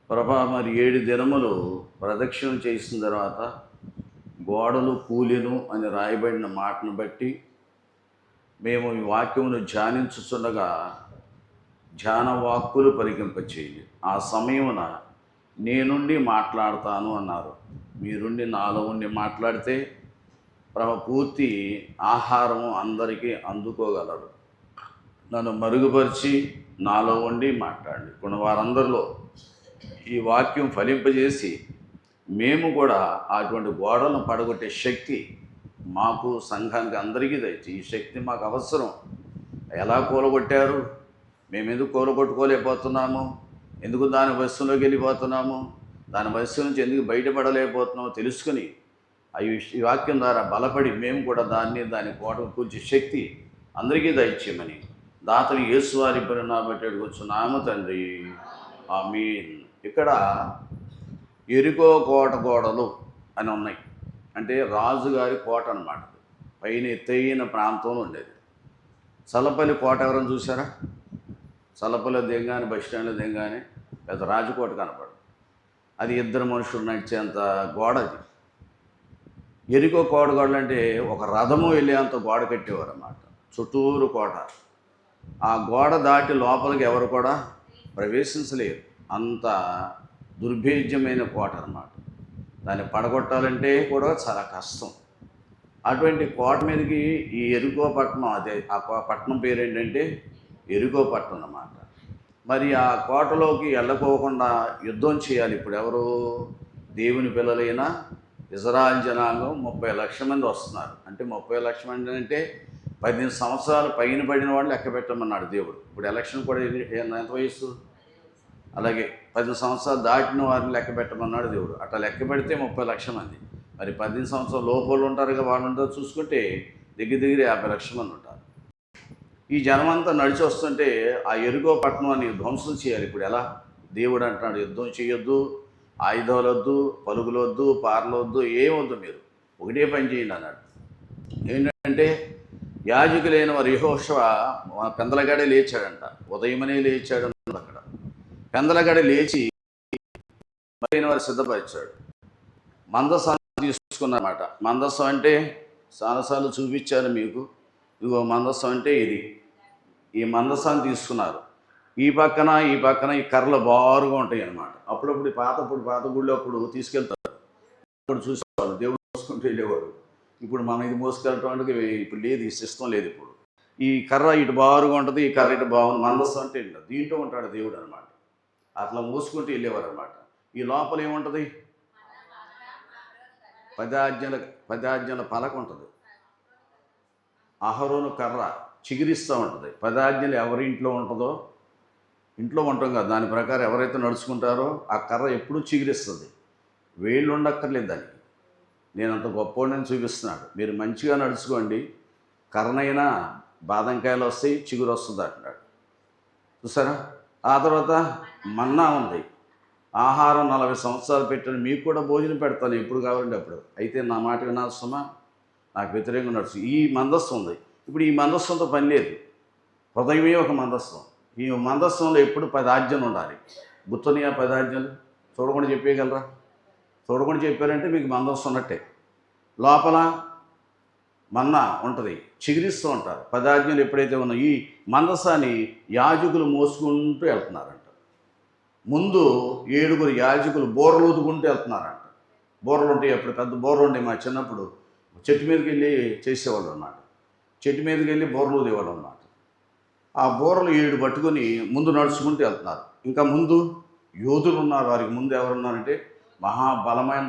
ప్రభా మరి 7 దినములు ప్రదక్షిణ చేసిన తర్వాత గోడలు కూలెను అని రాయబడిన మాటను బట్టి మేము ఈ వాక్యమును ధ్యానించుచుండగా ధ్యాన వాక్కులు పరికింపచేయండి. ఆ సమయమున నేనుండి మాట్లాడతాను అన్నారు. మీరుండి నాలో ఉండి మాట్లాడితే పూర్తి ఆహారము అందరికీ అందుకోగలరు. నన్ను మరుగుపరిచి నాలో ఉండి మాట్లాడండి. కొన్ని వారందరిలో ఈ వాక్యం ఫలింపజేసి మేము కూడా అటువంటి గోడలను పడగొట్టే శక్తి మాకు సంఘానికి అందరికీ దయచేసి. ఈ శక్తి మాకు అవసరం. ఎలా కూలగొట్టారు, మేము ఎందుకు కూలగొట్టుకోలేకపోతున్నాము, ఎందుకు దాని వయస్సులోకి వెళ్ళిపోతున్నాము, దాని వయస్సు నుంచి ఎందుకు బయటపడలేకపోతున్నామో తెలుసుకుని ఈ వాక్యం ద్వారా బలపడి మేము కూడా దాని కోటకు కూర్చే శక్తి అందరికీ దయచేయమని దాతని యేసువారి పరిణామం కూర్చున్నాము తండ్రి, ఆమీన్. ఇక్కడ ఎరికో కోట గోడలు అని ఉన్నాయి. అంటే రాజుగారి కోట అన్నమాట. పైన ఎత్తైన ప్రాంతంలో ఉండేది. చల్లపల్లి కోట ఎవరైనా చూసారా? చల్లపల్లి దిగగానే, బస్ స్టాండ్లో దిగగానే పెద్ద రాజకోట కనపడదు. అది ఇద్దరు మనుషులు నడిచేంత గోడ అది. ఎరికో కోట గోడలు అంటే ఒక రథము వెళ్ళేంత గోడ కట్టేవారు అన్నమాట. చుట్టూరు కోట. ఆ గోడ దాటి లోపలికి ఎవరు కూడా ప్రవేశించలేరు. అంత దుర్భేద్యమైన కోట అన్నమాట. దాన్ని పడగొట్టాలంటే కూడా చాలా కష్టం. అటువంటి కోట మీదకి ఈ ఎరికో పట్టణం, అదే ఆ పట్టణం పేరు ఏంటంటే ఎరికో పట్టణం అన్నమాట. మరి ఆ కోటలోకి వెళ్ళకోకుండా యుద్ధం చేయాలి. ఇప్పుడు ఎవరు? దేవుని పిల్లలైన ఇజ్రాయెల్ జనాంగం 30 లక్షల మంది వస్తున్నారు. అంటే 30 లక్షల మంది అంటే 18 సంవత్సరాలు పైన పడిన వాళ్ళు లెక్క పెట్టమన్నాడు దేవుడు. ఇప్పుడు ఎలక్షన్ కూడా ఎంత వయసు? అలాగే 18 సంవత్సరాలు దాటిన వారిని లెక్క పెట్టమన్నాడు దేవుడు. అట్లా లెక్క పెడితే 30 లక్షల మంది. మరి 18 సంవత్సరాల లోపల ఉంటారుగా, వాళ్ళు ఉంటారు. చూసుకుంటే దగ్గర 50 లక్షల మంది ఉంటారు. ఈ జనమంతా నడిచి వస్తుంటే ఆ ఎరుకో పట్టణాన్ని ధ్వంసం చేయాలి. ఇప్పుడు ఎలా? దేవుడు అంటున్నాడు, యుద్ధం చేయొద్దు, ఆయుధాలు వద్దు, పలుగులు వద్దు, పార్లు వద్దు, ఏమొద్దు, మీరు ఒకటే పని చేయండి అన్నాడు. ఏంటంటే యాజకులైన వారు యెహోషువ పెందలగడే లేచాడంట. ఉదయమనే లేచాడు అక్కడ. పెందలగడ లేచి మరైన వారు సిద్ధపరిచాడు. మందసాన్ని తీసుకున్నమాట. మందసం అంటే చాలాసార్లు చూపించాను మీకు. ఇదిగో మందసం అంటే ఇది. ఈ మందసాన్ని తీసుకున్నారు. ఈ పక్కన ఈ కర్రలు బారుగా ఉంటాయి అన్నమాట. అప్పుడప్పుడు పాత గుళ్ళు అప్పుడు తీసుకెళ్తారు. ఇప్పుడు చూసేవాళ్ళు, దేవుడు మోసుకుంటూ వెళ్ళేవారు. ఇప్పుడు మనం ఇది మోసుకెళ్ళటం అంటే ఇప్పుడు లేదు, ఈ సిస్టం లేదు. ఇప్పుడు ఈ కర్ర ఇటు బారుగా ఉంటుంది, ఈ కర్ర ఇటు బాగుంది. మందసం అంటే దీంట్లో ఉంటాడు దేవుడు అనమాట. అట్లా మోసుకుంటూ వెళ్ళేవారు అనమాట. ఈ లోపల ఏముంటుంది? 10 ఆజ్ఞల పలక ఉంటుంది. అహరోను కర్ర చిగిరిస్తూ ఉంటుంది. 10 ఆజ్ఞలు ఎవరింట్లో ఉంటుందో, ఇంట్లో ఉంటాం కదా, దాని ప్రకారం ఎవరైతే నడుచుకుంటారో ఆ కర్ర ఎప్పుడూ చిగిరిస్తుంది. వేళ్ళు ఉండక్కర్లేదు దానికి. నేను అంత గొప్పవాడిని చూపిస్తున్నాడు. మీరు మంచిగా నడుచుకోండి, కర్రనైనా బాదంకాయలు వస్తాయి, చిగురు వస్తుంది అంటున్నాడు. చూసారా? ఆ తర్వాత మన్నా ఉంది. ఆహారం 40 సంవత్సరాలు పెట్టాను, మీకు కూడా భోజనం పెడతాను ఎప్పుడు కావాలంటే అప్పుడు. అయితే నా మాట వినాల్సమా? నాకు వ్యతిరేకంగా నడుచు. ఈ మందస్సు ఉంది. ఇప్పుడు ఈ మందస్సుతో పని లేదు. హృదయమే ఒక మందస్సం. ఈ మందస్సంలో ఎప్పుడు 10 ఆజ్ఞలు ఉండాలి. గుర్తున్నాయా 10 ఆజ్ఞలు? చూడకుండా చెప్పేయగలరా? చూడకుండా చెప్పారంటే మీకు మందస్సు ఉన్నట్టే. లోపల మన్నా ఉంటుంది, చిగురిస్తూ ఉంటారు. 10 ఆజ్ఞలు ఎప్పుడైతే ఉన్నాయో ఈ మందసాన్ని యాజకులు మోసుకుంటూ వెళ్తున్నారంట. ముందు 7 యాజకులు బోర్రలు ఊదుకుంటూ వెళ్తున్నారంట. బోర్రలు ఉంటాయి, అప్పుడు పెద్ద బోర్రలు ఉంటాయి. మా చిన్నప్పుడు చెట్టు మీదకి వెళ్ళి చేసేవాళ్ళు అన్నమాట. చెట్టు మీదకి వెళ్ళి బోర్రలు ఊదేవాళ్ళు అన్నమాట. ఆ బోర్రలు 7 పట్టుకొని ముందు నడుచుకుంటూ వెళ్తున్నారు. ఇంకా ముందు యోధులు ఉన్నారు. వారికి ముందు ఎవరున్నారంటే మహాబలమైన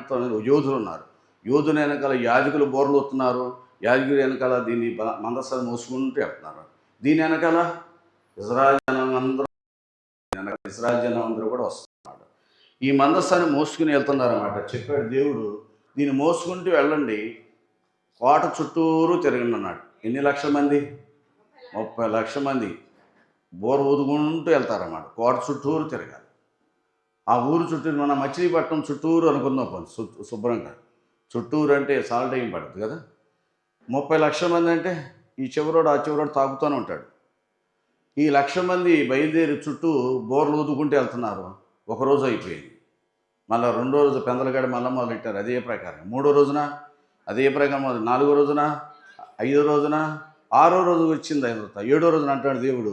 యోధులు ఉన్నారు. యోధుల వెనకాల యాజకులు బోర్రలు ఊతున్నారు. యాజకులు వెనకాల దీన్ని మందసాన్ని మోసుకుంటూ వెళ్తున్నారు. దీని వెనకాల ఇజ్రాయెల్ జనం అందరూ కూడా వస్తున్నారు. ఈ మందసాన్ని మోసుకుని వెళ్తున్నారు అన్నమాట. చెప్పాడు దేవుడు, దీన్ని మోసుకుంటూ వెళ్ళండి, కోట చుట్టూరు తిరగండి అన్నాడు. ఎన్ని లక్షల మంది? 30 లక్షల మంది బోర ఊదుకుంటూ వెళ్తారన్నమాట. కోట చుట్టూరు తిరగాలి. ఆ ఊరు చుట్టూరు, మన మచిలీపట్నం చుట్టూరు అనుకుందాం శుభ్రంగా. చుట్టూరు అంటే చాలా టైం పడుతుంది కదా. 30 లక్షల మంది అంటే ఈ చివరోడు ఆ చివరోడు తాగుతూనే ఉంటాడు. ఈ 1,00,000 మంది బయలుదేరి చుట్టూ బోర్లు ఊదుకుంటూ వెళ్తున్నారు. ఒకరోజు అయిపోయింది. మళ్ళీ రెండో రోజు పెందలగడ మళ్ళీ మొదలెట్టారు అదే ప్రకారం. మూడో రోజున అదే ప్రకారం మొదలు, నాలుగో రోజున, ఐదో రోజున, ఆరో రోజు వచ్చింది. అయిన తర్వాత ఏడో రోజున అంటాడు దేవుడు,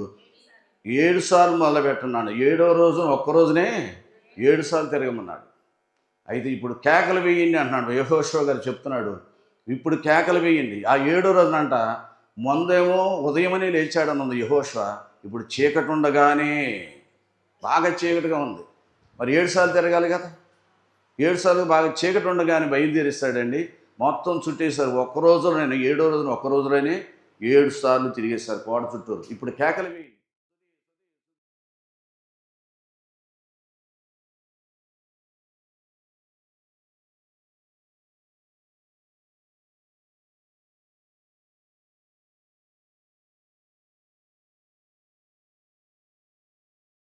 7 సార్లు మొదలు పెట్టన్నాడు. ఏడో రోజున ఒక్కరోజునే 7 సార్లు తిరగమన్నాడు. అయితే ఇప్పుడు కేకలు వేయండి అంటున్నాడు యెహోషువ గారు చెప్తున్నాడు. ఇప్పుడు కేకలు వేయండి. ఆ ఏడో రోజునంట ముందేమో ఉదయమని లేచాడన్నది యెహోషువ. ఇప్పుడు చీకటి ఉండగానే బాగా చీకటిగా ఉంది. మరి 7 సార్లు తిరగాలి కదా. 7 సార్లు బాగా చీకటి ఉండగానే బయలుదేరిస్తాడండి. మొత్తం చుట్టేశారు. ఒక్కరోజులోనే, ఏడో రోజున ఒక్క రోజులోనే 7 సార్లు తిరిగేశారు కోట చుట్టూరు. ఇప్పుడు కేకలు వేయండి.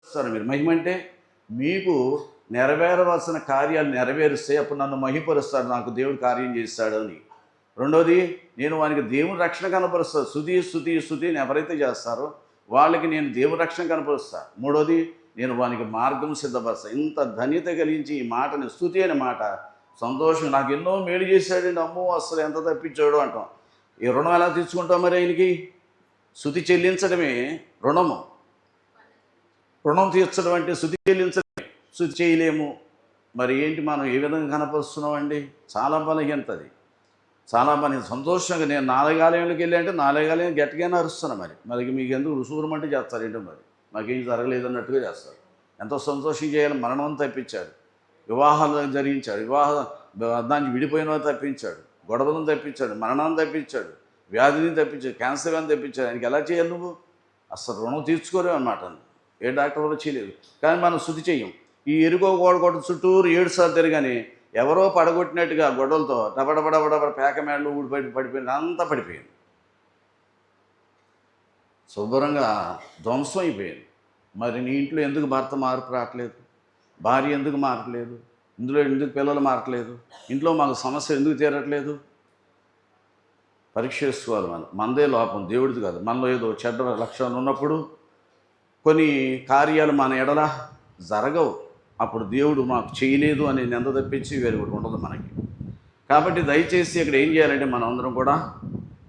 సరే, మీరు మహిమ అంటే మీకు నెరవేరవలసిన కార్యాలు నెరవేరుస్తే అప్పుడు నన్ను మహిపరుస్తాడు, నాకు దేవుడు కార్యం చేస్తాడు అని. రెండోది, నేను వానికి దేవుని రక్షణ కనపరుస్తాను. స్తుతి స్తుతి స్తుతి అని ఎవరైతే చేస్తారో వాళ్ళకి నేను దేవుని రక్షణ కనపరుస్తా. మూడోది, నేను వానికి మార్గం సిద్ధపరుస్తా. ఇంత ధన్యత కలిగించి ఈ మాటని, స్తుతి అనే మాట, సంతోషం, నాకు ఎన్నో మేలు చేశాడండి, అమ్మో అసలు ఎంత తప్పించాడు అంటాం. ఈ రుణం ఎలా తీర్చుకుంటాం మరి ఆయనకి? స్తుతి చెల్లించడమే రుణము. రుణం తీర్చడం అంటే స్తుతి చెల్లించడమే. స్తుతి చేయలేము. మరి ఏంటి, మనం ఏ విధంగా కనపరుస్తున్నామండి? చాలా బలహీనత అది. చాలా పని సంతోషంగా నేను 4 ఆలయంలోకి వెళ్ళి అంటే 4 ఆలయం గట్టిగానే అరుస్తాను. మరి మీకు ఎందుకు రుసూరమంటే చేస్తారు ఏంటో, మరి మాకేం జరగలేదు అన్నట్టుగా చేస్తారు. ఎంతో సంతోషం చేయాలి. మరణం తప్పించాడు, వివాహాలు జరిగించాడు, దాన్ని విడిపోయిన తప్పించాడు, గొడవలను తప్పించాడు, మరణాన్ని తప్పించాడు, వ్యాధిని తప్పించాడు, క్యాన్సర్ అని తప్పించాడు. ఆయనకి ఎలా చేయాలి నువ్వు? అసలు రుణం తీర్చుకోలేవు అన్నమాట. ఏ డాక్టర్ వల్ల చేయలేదు. కానీ మనం శుద్ధి చెయ్యం. ఈ ఎరుగో గోడ చుట్టూరు 7 సార్లు తిరగానే ఎవరో పడగొట్టినట్టుగా గొడవలతో డబడబడబడ పేకమేళ్ళు పడిపోయింది, అంతా పడిపోయింది, శుభ్రంగా ధ్వంసం అయిపోయింది. మరి నీ ఇంట్లో ఎందుకు భర్త మార్పు రావట్లేదు? భార్య ఎందుకు మారట్లేదు? ఇందులో ఎందుకు పిల్లలు మారట్లేదు? ఇంట్లో మాకు సమస్య ఎందుకు తీరట్లేదు? పరీక్ష చేసుకోవాలి. మనదే లోపం, దేవుడిది కాదు. మనలో ఏదో చెడ్డ లక్షణాలు ఉన్నప్పుడు కొన్ని కార్యాలు మన ఎడల జరగవు. అప్పుడు దేవుడు మాకు చేయలేదు అని నింద తప్పించి వేరే ఒకటి ఉండదు మనకి. కాబట్టి దయచేసి ఇక్కడ ఏం చేయాలంటే మనం అందరం కూడా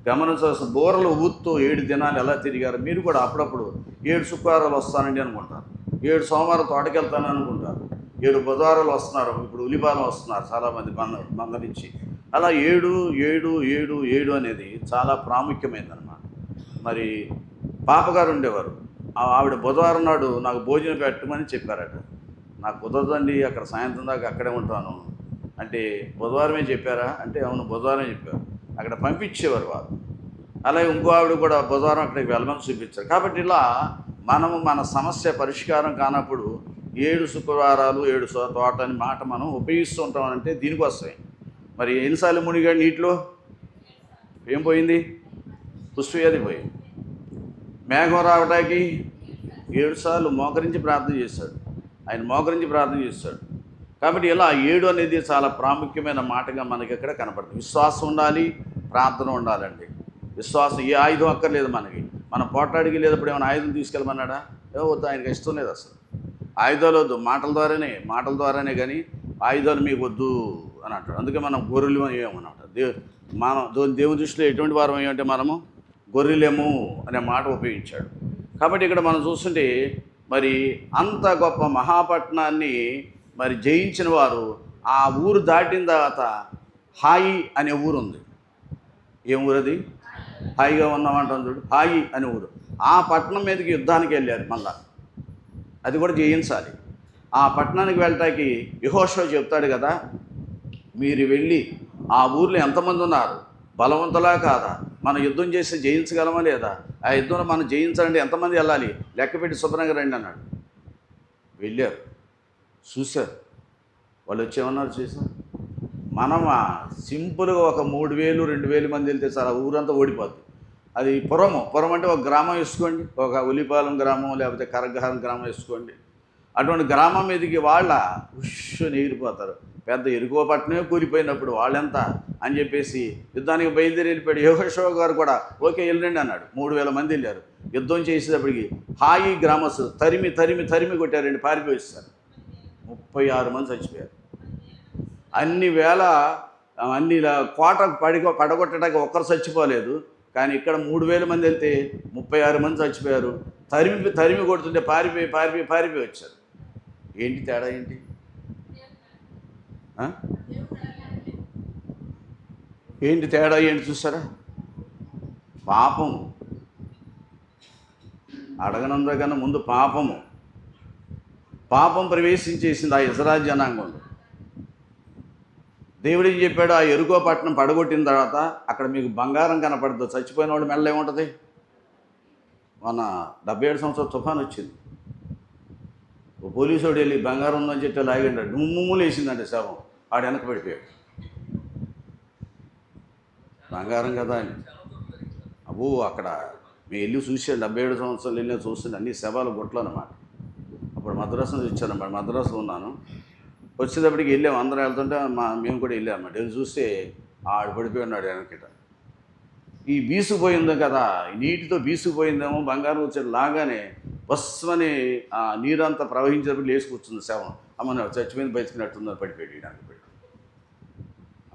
గమనించాల్సిన, బోరలు ఊత్తు 7 దినాలు ఎలా తిరిగారు. మీరు కూడా అప్పుడప్పుడు 7 శుక్రవారాలు వస్తానండి అనుకుంటారు, 7 సోమవారం తోటకెళ్తాను అనుకుంటారు, 7 బుధవారాలు వస్తున్నారు, ఇప్పుడు ఉలిపాలు వస్తున్నారు చాలామంది బంద నుంచి. అలా 7 7 7 7 అనేది చాలా ప్రాముఖ్యమైనదన్నమాట. మరి పాపగారు ఉండేవారు, ఆవిడ బుధవారం నాడు నాకు భోజనం పెట్టమని చెప్పారట. నాకు కుదరదండి, అక్కడ సాయంత్రం దాకా అక్కడే ఉంటాను అంటే, బుధవారమే చెప్పారా అంటే, అవును బుధవారమే చెప్పారు. అక్కడ పంపించేవారు వారు. అలాగే ఇంకో ఆవిడ కూడా బుధవారం అక్కడికి వెళ్ళమని చూపించారు. కాబట్టి ఇలా మనము మన సమస్య పరిష్కారం కానప్పుడు 7 శుక్రవారాలు 7 తోట అని మాట మనం ఉపయోగిస్తూ ఉంటామనంటే దీనికోసమే. మరి ఎన్నిసార్లు మునిగాడు నీటిలో? ఏం పోయింది? పుష్పవ్యాధి పోయింది. మేఘం రావడానికి 7 సార్లు మోకరించి ప్రార్థన చేశాడు. ఆయన మోకరించి ప్రార్థన చేశాడు. కాబట్టి ఇలా 7 అనేది చాలా ప్రాముఖ్యమైన మాటగా మనకి ఇక్కడ కనపడుతుంది. విశ్వాసం ఉండాలి, ప్రార్థన ఉండాలండి. విశ్వాసం, ఏ ఆయుధం అక్కర్లేదు మనకి. మనం పోట్లాడికి లేదప్పుడు ఏమైనా ఆయుధం తీసుకెళ్ళమన్నాడా? వద్దు, ఆయనకి ఇష్టం లేదు అసలు. ఆయుధాలు వద్దు, మాటల ద్వారానే కానీ ఆయుధాలు మీకు వద్దు అని అంటాడు. అందుకే మనం గొర్రెలు అయ్యామన్నమాట. మనం దేవుని దృష్టిలో ఎటువంటి వారం అయ్యామంటే మనము గొర్రెలేము అనే మాట ఉపయోగించాడు. కాబట్టి ఇక్కడ మనం చూస్తుంటే మరి అంత గొప్ప మహాపట్నాన్ని మరి జయించిన వారు ఆ ఊరు దాటిన తర్వాత హాయి అనే ఊరు ఉంది. ఏం ఊరు అది? హాయిగా ఉన్నామంటాం చూడు, హాయి అనే ఊరు. ఆ పట్టణం మీదకి యుద్ధానికి వెళ్ళారు. మళ్ళా అది కూడా జయించాలి. ఆ పట్టణానికి వెళ్ళటానికి యెహోషువ చెప్తాడు కదా, మీరు వెళ్ళి ఆ ఊర్లో ఎంతమంది ఉన్నారు, బలవంతులా కాదా, మనం యుద్ధం చేసి జయించగలమా లేదా, ఆ యుద్ధంలో మనం జయించాలంటే ఎంతమంది వెళ్ళాలి, లెక్క పెట్టి శుభ్రంగా రండి అన్నాడు. వెళ్ళారు, చూశారు. వాళ్ళు వచ్చేమన్నారు చేశారు. మనం సింపుల్గా ఒక 3000 2000 మంది వెళ్తే సార్ ఆ ఊరంతా ఓడిపోద్ది. అది పురం అంటే ఒక గ్రామం వేసుకోండి, ఒక ఉలిపాలెం గ్రామం లేకపోతే కరగ్రహారం గ్రామం వేసుకోండి. అటువంటి గ్రామం మీదకి వాళ్ళ ఉష్షు ఎగిరిపోతారు. పెద్ద ఎరుకో పట్టణమే కూలిపోయినప్పుడు వాళ్ళెంత అని చెప్పేసి యుద్ధానికి బయలుదేరి వెళ్ళిపోయాడు. యెహోషువ గారు కూడా ఓకే వెళ్ళండి అన్నాడు. 3000 మంది వెళ్ళారు. యుద్ధం చేసేటప్పటికి హాయి గ్రామస్తులు తరిమి కొట్టారండి, పారిపోయిస్తారు. 36 మంది చచ్చిపోయారు. అన్ని వేల అన్ని కోట పడగొట్టడానికి ఒక్కరు చచ్చిపోలేదు. కానీ ఇక్కడ 3000 మంది వెళ్తే 36 మంది చచ్చిపోయారు. తరిమి తరిమి కొడుతుంటే పారిపోయి వచ్చారు. ఏంటి తేడా ఏంటి? ఏంటి తేడా ఏంటి చూసారా? పాపము అడగనందకన్నా ముందు పాపం ప్రవేశించేసింది ఆ ఇశ్రాయేలు జనాంగంలో. దేవుడు ఏం చెప్పాడు? ఆ యెరికో పట్టణం పడగొట్టిన తర్వాత అక్కడ మీకు బంగారం కనపడుతుంది. చచ్చిపోయిన వాడు మెల్ల ఏముంటుంది? మన 77 సంవత్సరాల తుఫాను వచ్చింది. ఓ పోలీసు వాడు వెళ్ళి బంగారం ఉందని చెప్పి లాగిండాడు. దుమ్ములు వేసిందంటే శవం. వాడు వెనక పడిపోయాడు. బంగారం కదా అని అక్కడ మేము వెళ్ళి చూసాడు. 77 సంవత్సరాలు వెళ్ళి చూస్తుండే అన్ని శవాలు గుట్లు అనమాట. అప్పుడు మద్రాసు ఇచ్చానమాట. మద్రాసులో ఉన్నాను. వచ్చేటప్పటికి వెళ్ళాము, అందరం వెళ్తుంటే మేము కూడా వెళ్ళామన్నమాట. వెళ్ళి చూస్తే ఆడు పడిపోయి ఉన్నాడు వెనకట. ఈ బీసుకుపోయింది కదా, నీటితో బీసుకుపోయిందేమో, బంగారం వచ్చేది లాగానే బస్మని ఆ నీరంతా ప్రవహించేటప్పుడు లేచి కూర్చుంది శవం. అమ్మ చచ్చిపోయింది బతికినట్టుందని పడిపోయాడు వెనక పడి.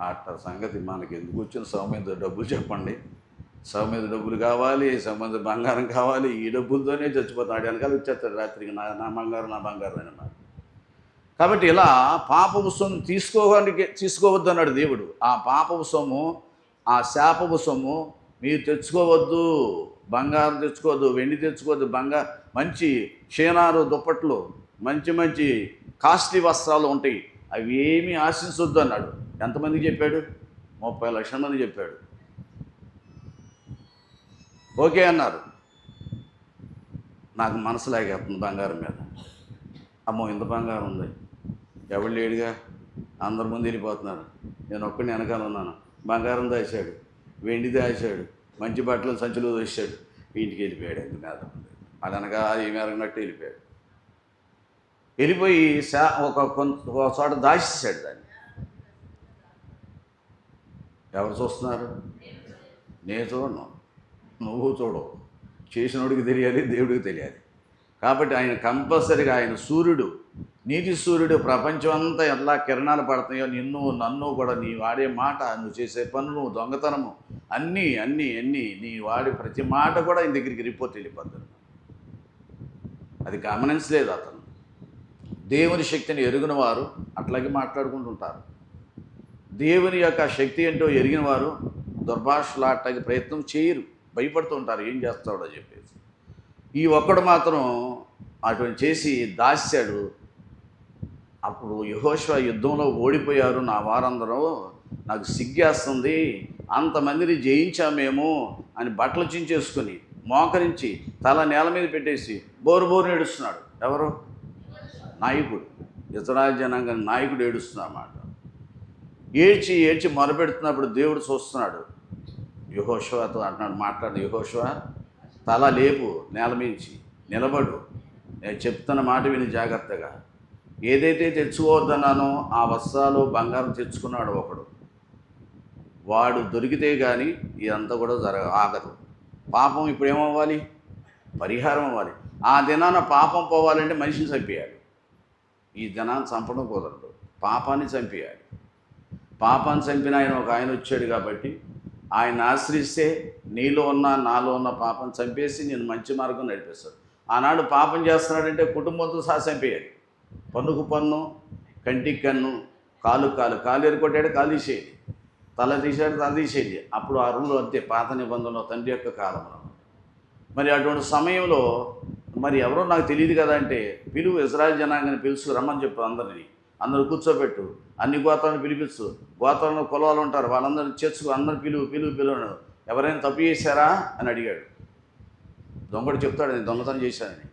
అట్లా సంగతి మనకి ఎందుకు వచ్చిన శవం మీద డబ్బులు చెప్పండి. శవం మీద డబ్బులు కావాలి, శవం మీద బంగారం కావాలి. ఈ డబ్బులతోనే చచ్చిపోతాడు. వెనకాల వచ్చేస్తాడు రాత్రికి నా బంగారం అన్నమాట. కాబట్టి ఇలా పాపపు సొమ్ము తీసుకోవద్దు అన్నాడు దేవుడు. ఆ పాపపు సొమ్ము, ఆ శాపపు సొమ్ము మీరు తెచ్చుకోవద్దు. బంగారం తెచ్చుకోవద్దు, వెండి తెచ్చుకోవద్దు, మంచి షేనారు దుప్పట్లు, మంచి కాస్ట్లీ వస్త్రాలు ఉంటాయి, అవి ఏమీ ఆశించొద్దు అన్నాడు. ఎంతమందికి చెప్పాడు? 30 లక్షల మంది చెప్పాడు. ఓకే అన్నారు. నాకు మనసు లాగేస్తుంది బంగారం మీద. అమ్మో ఇంత బంగారం ఉంది, ఎవడు లేడుగా, అందరి ముందు వెళ్ళిపోతున్నారు, నేను ఒక్కడిని వెనకాల ఉన్నాను. బంగారం దాచాడు, వెండి దాచాడు, మంచి బట్టలు సంచులు దోశాడు, ఇంటికి వెళ్ళిపోయాడు. ఎంత మీద అది అనగా ఏమి ఎరగినట్టు వెళ్ళిపోయి ఒక చోట దాచేసాడు దాన్ని. ఎవరు చూస్తున్నారు? నేను చూడను, నువ్వు చూడవు. చేసినోడికి తెలియాలి, దేవుడికి తెలియాలి. కాబట్టి ఆయన కంపల్సరీగా, ఆయన సూర్యుడు, నీతి సూర్యుడు, ప్రపంచం అంతా ఎలా కిరణాలు పడతాయో నన్ను కూడా, నీ వాడే మాట, నువ్వు చేసే పనులు, దొంగతనము అన్నీ నీ వాడే ప్రతి మాట కూడా ఆయన దగ్గరికి రిపోర్ట్ వెళ్ళిపోతాడు. అది గమనించలేదు అతను. దేవుని శక్తిని ఎరిగిన వారు అట్లాగే మాట్లాడుకుంటుంటారు. దేవుని యొక్క శక్తి ఏంటో ఎరిగిన వారు దుర్భాషలాటకి ప్రయత్నం చేయరు, భయపడుతూ ఉంటారు ఏం చేస్తాడో చెప్పేసి. ఈ ఒక్కడు మాత్రం అటువంటి చేసి దాచాడు. అప్పుడు యెహోషువ యుద్ధంలో ఓడిపోయారు నా వారందరూ, నాకు సిగ్గేస్తుంది, అంతమందిని జయించామేమో అని బట్టలు చించేసుకుని మోకరించి తల నేల మీద పెట్టేసి బోరు ఏడుస్తున్నాడు. ఎవరు? నాయకుడు, ఇశ్రాయేలు జనాంగం నాయకుడు ఏడుస్తున్నమాట. ఏడ్చి మొరపెడుతున్నప్పుడు దేవుడు చూస్తున్నాడు. యెహోషువతో అంటున్నాడు, యెహోషువ తల లేపు, నేల మించి నిలబడు, నేను చెప్తున్న మాట విని జాగ్రత్తగా. ఏదైతే తెచ్చుకోవద్దన్నానో ఆ వస్త్రాలు బంగారం తెచ్చుకున్నాడు ఒకడు, వాడు దొరికితే కానీ ఇదంతా కూడా ఆగదు. పాపం ఇప్పుడు ఏమవ్వాలి? పరిహారం అవ్వాలి. ఆ దినాన పాపం పోవాలంటే మనిషిని చంపేయాలి. ఈ దినాన్ని చంపడం కుదరదు, పాపాన్ని చంపేయాలి. పాపాన్ని చంపిన ఆయన వచ్చాడు కాబట్టి ఆయన ఆశ్రయిస్తే నీలో ఉన్న నాలో ఉన్న పాపం చంపేసి నేను మంచి మార్గం నడిపిస్తాడు. ఆనాడు పాపం చేస్తున్నాడంటే కుటుంబంతో సహా చంపేయాలి. పన్నుకు పన్ను, కంటికి కన్ను, కాలు ఎరుకొట్టాడు, కాలు తీసేయాలి, తల తీసాడు, తల తీసేయాలి. అప్పుడు ఆ రూలు అంతే, పాత నిబంధనలో తండ్రి యొక్క కాలంలో. మరి అటువంటి సమయంలో మరి ఎవరో నాకు తెలియదు కదా అంటే, పిలువు, ఇశ్రాయేలు జనాంగాన్ని పిలుచు రమ్మని చెప్పు, అందరూ కూర్చోబెట్టు, అన్ని గోత్రాలను పిలిపించు, గోత్రంలో కులాలు ఉంటారు, వాళ్ళందరినీ చేర్చుకు, అందరూ పిలువు. ఎవరైనా తప్పు చేశారా అని అడిగాడు. దొంగడు చెప్తాడు, నేను దొంగతనం చేశానని.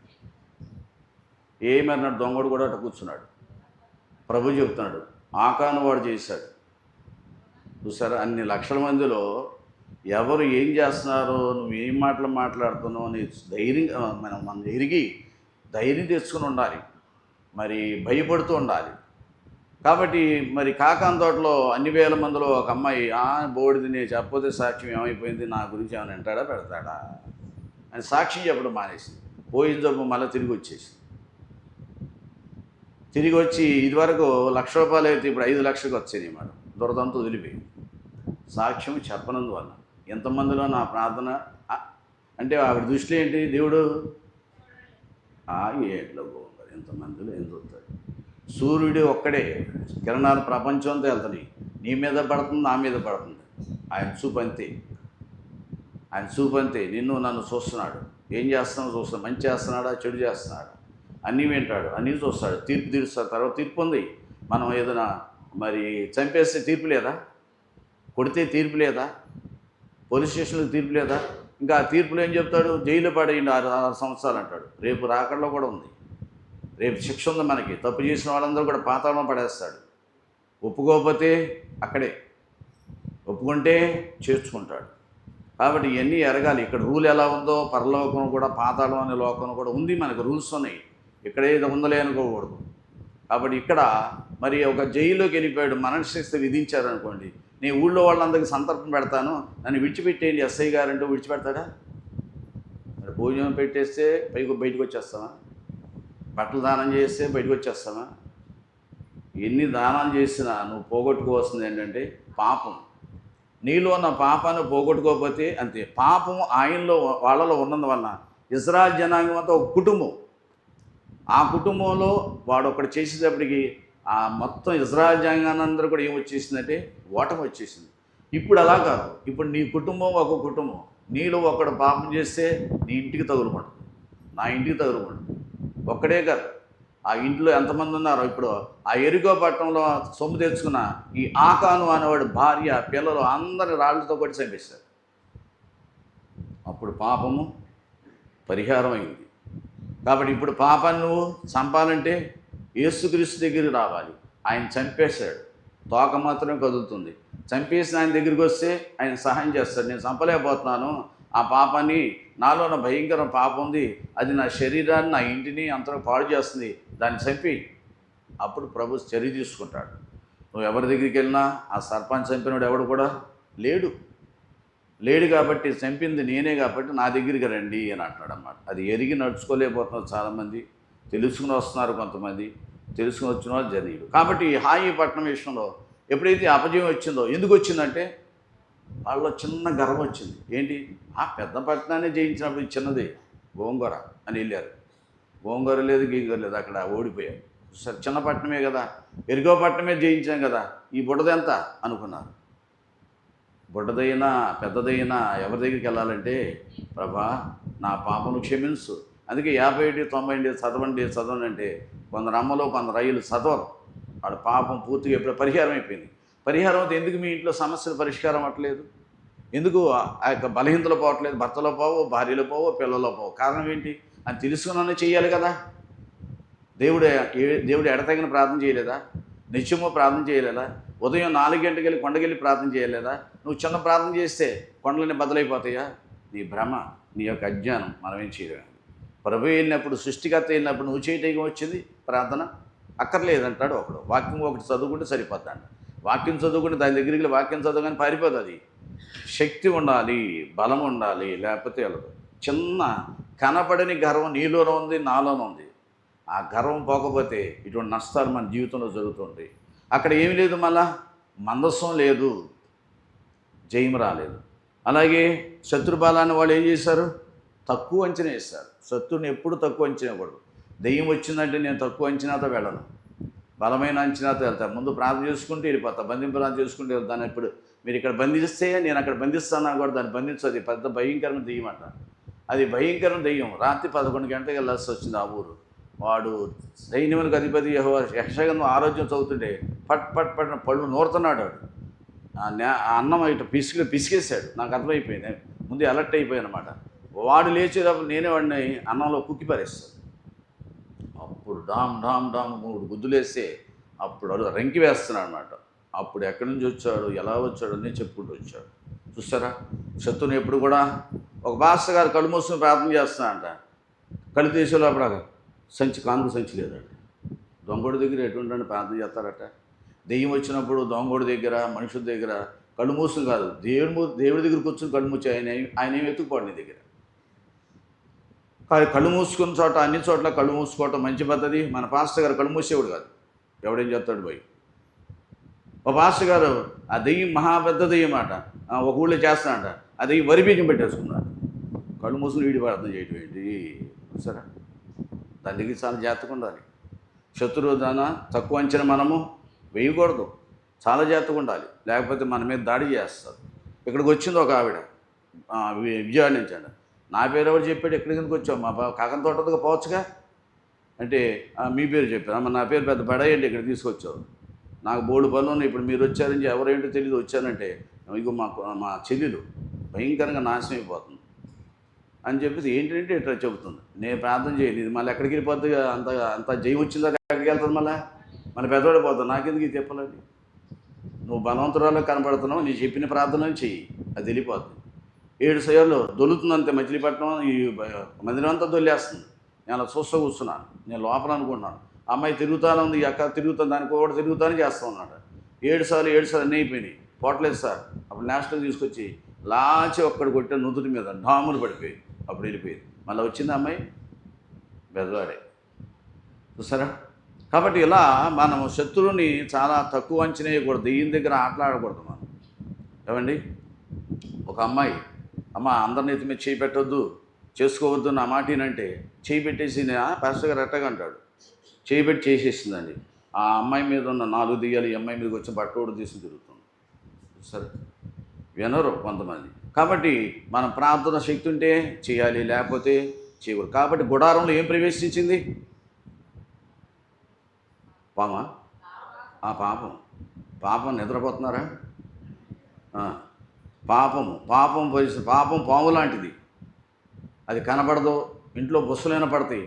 ఏమన్నాడు? దొంగడు కూడా అట్లా కూర్చున్నాడు. ప్రభు చెప్తున్నాడు, ఆకాను వాడు చేశాడు. చూసారా, అన్ని లక్షల మందిలో ఎవరు ఏం చేస్తున్నారో, నువ్వు ఏం మాటలు మాట్లాడుతున్నావు అని ధైర్యంగా మనం ఎరిగి ధైర్యం తెచ్చుకుని ఉండాలి, మరి భయపడుతూ ఉండాలి. కాబట్టి మరి కాకాన్ తోటలో అన్ని వేల మందిలో ఒక అమ్మాయి బోడిది, నేను చెప్పకపోతే సాక్ష్యం ఏమైపోయింది, నా గురించి ఏమైనా వింటాడా పెడతాడా అని సాక్ష్యం చెప్పడం మానేసింది. పోయిన జబ్బు మళ్ళీ తిరిగి వచ్చేసింది. తిరిగి వచ్చి ఇదివరకు ₹1,00,000 అయితే ఇప్పుడు 5,00,000కి వచ్చాయి అన్నమాట. దురదంతా వదిలిపోయింది. సాక్ష్యం చెప్పనందువల్ల. ఎంతమందిలో నా ప్రార్థన ఆ, అంటే ఆవిడ దృష్టిలో ఏంటి దేవుడు ఏట్లో గోంగూర ఎంతమందిలో ఏం చూస్తాడు. సూర్యుడు ఒక్కడే, కిరణాలు ప్రపంచం అంతా వెళ్తున్నాయి. నీ మీద పడుతుంది, నా మీద పడుతుంది. ఆయన చూపు అంతే, ఆయన చూపు అంతే. నిన్ను నన్ను చూస్తున్నాడు. ఏం చేస్తున్నావు చూస్తున్నాడు. మంచి చేస్తున్నాడా, చెడు చేస్తున్నాడా, అన్నీ వింటాడు, అన్నీ చూస్తాడు. తీర్పు తీరుస్తాడు. తర్వాత తీర్పు ఉంది. మనం ఏదైనా మరి చంపేస్తే తీర్పు లేదా, కొడితే తీర్పు లేదా, పోలీస్ స్టేషన్లో తీర్పు లేదా. ఇంకా ఆ తీర్పులో ఏం చెప్తాడు, జైలు పడేయండి 6 సంవత్సరాలు అంటాడు. రేపు రాకడలో కూడా ఉంది. రేపు శిక్ష ఉంది మనకి. తప్పు చేసిన వాళ్ళందరూ కూడా పాతాళం పడేస్తాడు. ఒప్పుకోకపోతే అక్కడే, ఒప్పుకుంటే చేర్చుకుంటాడు. కాబట్టి ఇవన్నీ ఎరగాలి. ఇక్కడ రూల్ ఎలా ఉందో పరలోకం కూడా, పాతాళం అనే లోకం కూడా ఉంది. మనకు రూల్స్ ఉన్నాయి. ఇక్కడ ఏదో ఉందలే అనుకోకూడదు. కాబట్టి ఇక్కడ మరి ఒక జైల్లోకి వెళ్ళిపోయాడు, మరణశిక్ష విధించారనుకోండి. నేను ఊళ్ళో వాళ్ళందరికీ సంతర్పణ పెడతాను, నన్ను విడిచిపెట్టేయండి ఎస్ఐ గారంటూ విడిచిపెడతాడా? మరి భోజనం పెట్టేస్తే బయటకు వచ్చేస్తామా? బట్టలు దానం చేస్తే బయటకు వచ్చేస్తామా? ఎన్ని దానాలు చేసినా నువ్వు పోగొట్టుకోవాల్సింది ఏంటంటే పాపం. నీలో ఉన్న పాపాన్ని పోగొట్టుకోకపోతే అంతే. పాపం ఆయనలో వాళ్ళలో ఉన్నందువలన ఇజ్రాయెల్ జనాంగం అంతా ఒక కుటుంబం. ఆ కుటుంబంలో వాడు ఒకటి చేసేటప్పటికి ఆ మొత్తం ఇజ్రాయెల్ జనాంగాన్ని అందరూ కూడా ఏమొచ్చేసిందంటే ఓటమి వచ్చేసింది. ఇప్పుడు అలా కాదు. ఇప్పుడు నీ కుటుంబం ఒక కుటుంబం. నీలో ఒకడు పాపం చేస్తే నీ ఇంటికి తగులుకుంటుంది, నా ఇంటికి తగులుకుంటుంది. ఒక్కడే కాదు, ఆ ఇంట్లో ఎంతమంది ఉన్నారో. ఇప్పుడు ఆ ఎరికో పట్టణంలో సొమ్ము తెచ్చుకున్న ఈ ఆకాను అనేవాడు భార్య, పిల్లలు అందరి రాళ్ళతో కొట్టి చంపేశారు. అప్పుడు పాపము పరిహారం అయింది. కాబట్టి ఇప్పుడు పాపాన్ని నువ్వు చంపాలంటే యేసుక్రీస్తు దగ్గరికి రావాలి. ఆయన చంపేశాడు, తోక మాత్రమే కదులుతుంది. చంపేసిన ఆయన దగ్గరికి వస్తే ఆయన సహాయం చేస్తాడు. నేను చంపలేకపోతున్నాను, ఆ పాపాన్ని, నాలో ఉన్న భయంకర పాపం ఉంది, అది నా శరీరాన్ని, నా ఇంటిని అంతా పాడు చేస్తుంది, దాన్ని చంపి. అప్పుడు ప్రభు చర్య తీసుకుంటాడు. నువ్వు ఎవరి దగ్గరికి వెళ్ళినా ఆ సర్పంచ్ చంపినవాడు ఎవడు కూడా లేడు కాబట్టి, చంపింది నేనే కాబట్టి నా దగ్గరికి రండి అని అంటాడు అన్నమాట. అది ఎరిగి నడుచుకోలేకపోతున్నారు చాలామంది, తెలుసుకుని వస్తున్నారు కొంతమంది, తెలుసుకుని వచ్చిన వాళ్ళు జరిగారు. కాబట్టి హాయి పట్టణం విషయంలో ఎప్పుడైతే అపజయం వచ్చిందో, ఎందుకు వచ్చిందంటే వాళ్ళలో చిన్న గర్వం వచ్చింది. ఏంటి, ఆ పెద్ద పట్టణాన్ని జయించినప్పుడు చిన్నది గోంగూర అని వెళ్ళారు. గోంగూర లేదు, గీంగూర లేదు, అక్కడ ఓడిపోయారు. సరే చిన్న పట్టణమే కదా, ఎరుగో పట్టణమే జయించాం కదా, ఈ బుడ్డదెంత అనుకున్నారు. బుడ్డదైనా పెద్దదైనా ఎవరి దగ్గరికి వెళ్ళాలంటే, ప్రభా నా పాపను క్షమించు. అందుకే 50 90 చదవండి అంటే కొందరు అమ్మలో కొందరు అయ్యలు చదవరు. వాడు పాపం పూర్తిగా ఎప్పుడు పరిహారం అయిపోయింది. పరిహారం అయితే ఎందుకు మీ ఇంట్లో సమస్యలు పరిష్కారం అవ్వట్లేదు? ఎందుకు ఆ యొక్క బలహీనతలు పోవట్లేదు? భర్తలో పోవో, భార్యలో పోవో, పిల్లల్లో పోవో. కారణం ఏంటి అని తెలుసుకున్నానే చేయాలి కదా. దేవుడు ఎడతగిన ప్రార్థన చేయలేదా? నిత్యమో ప్రార్థన చేయలేదా? ఉదయం 4 గంటలకు వెళ్ళి కొండకెళ్ళి ప్రార్థన చేయలేదా? నువ్వు చిన్న ప్రార్థన చేస్తే కొండలన్నీ బదులైపోతాయా? నీ భ్రమ, నీ యొక్క అజ్ఞానం. మనం ఏం చేయలేము. ప్రభు వెళ్ళినప్పుడు, సృష్టికర్త వెళ్ళినప్పుడు నువ్వు చేయటం వచ్చింది ప్రార్థన అక్కర్లేదంటాడు ఒకడు. వాక్యం ఒకటి చదువుకుంటే సరిపోద్దంట. వాక్యం చదువుకుంటే దాని దగ్గరికి వాక్యం చదవగానే పారిపోతుంది. శక్తి ఉండాలి, బలం ఉండాలి, లేకపోతే వెళ్ళదు. చిన్న కనపడని గర్వం నీలోనే ఉంది, నాలోనే ఉంది. ఆ గర్వం పోకపోతే ఇటువంటి నష్టాలు మన జీవితంలో జరుగుతుంటాయి. అక్కడ ఏమి లేదు, మళ్ళా మందస్సం లేదు, జయం రాలేదు. అలాగే శత్రుబలాన్ని వాళ్ళు ఏం చేశారు? తక్కువ అంచనా వేస్తారు. శత్రువుని ఎప్పుడు తక్కువ అంచనా ఇవ్వకూడదు. దెయ్యం వచ్చిందంటే నేను తక్కువ అంచనాతో వెళ్ళను, బలమైన అంచనాతో వెళ్తాను. ముందు ప్రార్థన చేసుకుంటూ వెళ్ళిపోతా, బంధింపురాలు చేసుకుంటూ వెళ్తాను. ఇప్పుడు మీరు ఇక్కడ బంధిస్తే నేను అక్కడ బంధిస్తాను కూడా, దాన్ని బంధించదు. పెద్ద భయంకరమైన దెయ్యం అంట. అది భయంకరమైన దెయ్యం. రాత్రి 11 గంటలకు వెళ్ళాల్సి వచ్చింది ఆ ఊరు. వాడు సైన్యములకు అధిపతి యెహోవా యెషయా ఆరోగ్యం చదువుతుంటే పట్ పట్ పట్టిన పళ్ళు నూరుతున్నాడు. వాడు ఆ అన్నం ఇటు పిసికేశాడు. నాకు అర్థమైపోయింది, ముందు అలర్ట్ అయిపోయాను అనమాట. వాడు లేచేటప్పుడు నేనే వాడిని అన్నంలో కుక్కి పారేస్తాను. అప్పుడు డామ్ డామ్ డామ్ 3 గుద్దులు వేస్తే అప్పుడు వాడు రంకి వేస్తున్నాడు అనమాట. అప్పుడు ఎక్కడి నుంచి వచ్చాడు, ఎలా వచ్చాడు అని చెప్పుకుంటూ వచ్చాడు. చూస్తారా, శత్రువుని ఎప్పుడు కూడా ఒక పాస్టర్ గారు కళ్ళు మూసుకుని ప్రార్థన చేస్తున్నాడంట. కళ్ళు తీసేలోపల కానుక సంచి లేదట. దొంగోడి దగ్గర ఎటువంటి ప్రార్థన చేస్తారట. దెయ్యం వచ్చినప్పుడు దొంగోడి దగ్గర, మనుషుల దగ్గర కళ్ళు మూసుకుని కాదు, దేవుడి దగ్గర కూర్చొని కళ్ళు మూసి ఆయన ఏమి వెతుకుపోడు నీ దగ్గర. కళ్ళు మూసుకున్న చోట అన్ని చోట్ల కళ్ళు మూసుకోవటం మంచి పద్ధతి. మన పాస్టర్ గారు కళ్ళు మూసేవాడు కాదు. ఎవడేం చేస్తాడు పోయి. ఒక పాస్టర్ గారు ఆ దెయ్యం మహా పెద్ద దెయ్యం మాట ఒక ఊళ్ళో చేస్తానంట. ఆ దెయ్యం వరి బీజం పెట్టేసుకున్నాడు. కళ్ళు మూసుకుని వీడి ప్రార్థన చేయటం ఏంటి చూసారా? దాని దగ్గర చాలా జాగ్రత్తగా ఉండాలి. శత్రువు దాన తక్కువ అంచనా మనము వేయకూడదు. చాలా జాగ్రత్తగా ఉండాలి, లేకపోతే మన మీద దాడి చేస్తారు. ఇక్కడికి వచ్చింది ఒక ఆవిడ విజయవాడ నుంచి అండి. నా పేరు ఎవరు చెప్పాడు, ఎక్కడికి కిందకి వచ్చావు, మా కాకన తోటగా పోవచ్చుగా అంటే మీ పేరు చెప్పాను. అమ్మ నా పేరు పెద్ద పడేయండి, ఇక్కడ తీసుకొచ్చావు, నాకు బోర్డు పనులు ఉన్నాయి, ఇప్పుడు మీరు వచ్చారని ఎవరేంటో తెలియదు వచ్చానంటే ఇగో మా చెల్లెలు భయంకరంగా నాశనం అయిపోతుంది అని చెప్పేసి ఏంటంటే ఇట్లా చెబుతుంది. నేను ప్రార్థన చేయలేదు, ఇది మళ్ళీ ఎక్కడికి వెళ్ళిపోద్ది, అంత జయం వచ్చిందా ఎక్కడికి వెళ్తుంది, మళ్ళీ పెద్దవాడిపోతుంది. నాకెందుకు ఇది చెప్పాలండి? నువ్వు బలవంతురాల్లో కనపడుతున్నావు, నీ చెప్పిన ప్రార్థన చెయ్యి, అది వెళ్ళిపోద్ది. 7 సార్లు దొల్లుతుందంతే. మచిలీపట్నం ఈ మందిరం అంతా దొల్లేస్తుంది. నేను అలా చూస్తూ కూర్చున్నాను. నేను లోపల అనుకుంటున్నాను అమ్మాయి తిరుగుతానే ఉంది, ఈ అక్క తిరుగుతుంది, దానికి కూడా తిరుగుతానే చేస్తూ ఉన్నాడు. 7 సార్లు అన్నీ అయిపోయినాయి, పోవట్లేదు సార్. అప్పుడు నేషనల్ తీసుకొచ్చి లాచి ఒక్కడి కొట్టే నుదుటి మీద డాములు పడిపోయి అప్పుడు వెళ్ళిపోయింది. మళ్ళీ వచ్చింది అమ్మాయి బెదవాడే. చూసారా? కాబట్టి ఇలా మనం శత్రువుని చాలా తక్కువ అంచనా వేయకూడదు. దెయ్యం దగ్గర ఆటలాడకూడదు మనం. ఏమండి, ఒక అమ్మాయి అమ్మ అందరిని ఎత్తి మీద చేయి పెట్టొద్దు, చేసుకోవద్దు నా మాటినంటే చేయి పెట్టేసి పాస్టర్ గారు ఎట్టగా అంటాడు, చేయి పెట్టి చేసేసిందండి. ఆ అమ్మాయి మీద ఉన్న 4 దెయ్యాలు ఈ అమ్మాయి మీదకి వచ్చి బట్టోడు తీసుకుని తిరుగుతుంది. సరే, వినరు కొంతమంది. కాబట్టి మనం ప్రార్థన శక్తి ఉంటే చేయాలి, లేకపోతే చేయకూడదు. కాబట్టి గుడారంలో ఏం ప్రవేశించింది? పామా? ఆ పాపం నిద్రపోతున్నారా? పాపం పాము లాంటిది. అది కనపడదు. ఇంట్లో బుస్సలైనా పడతాయి,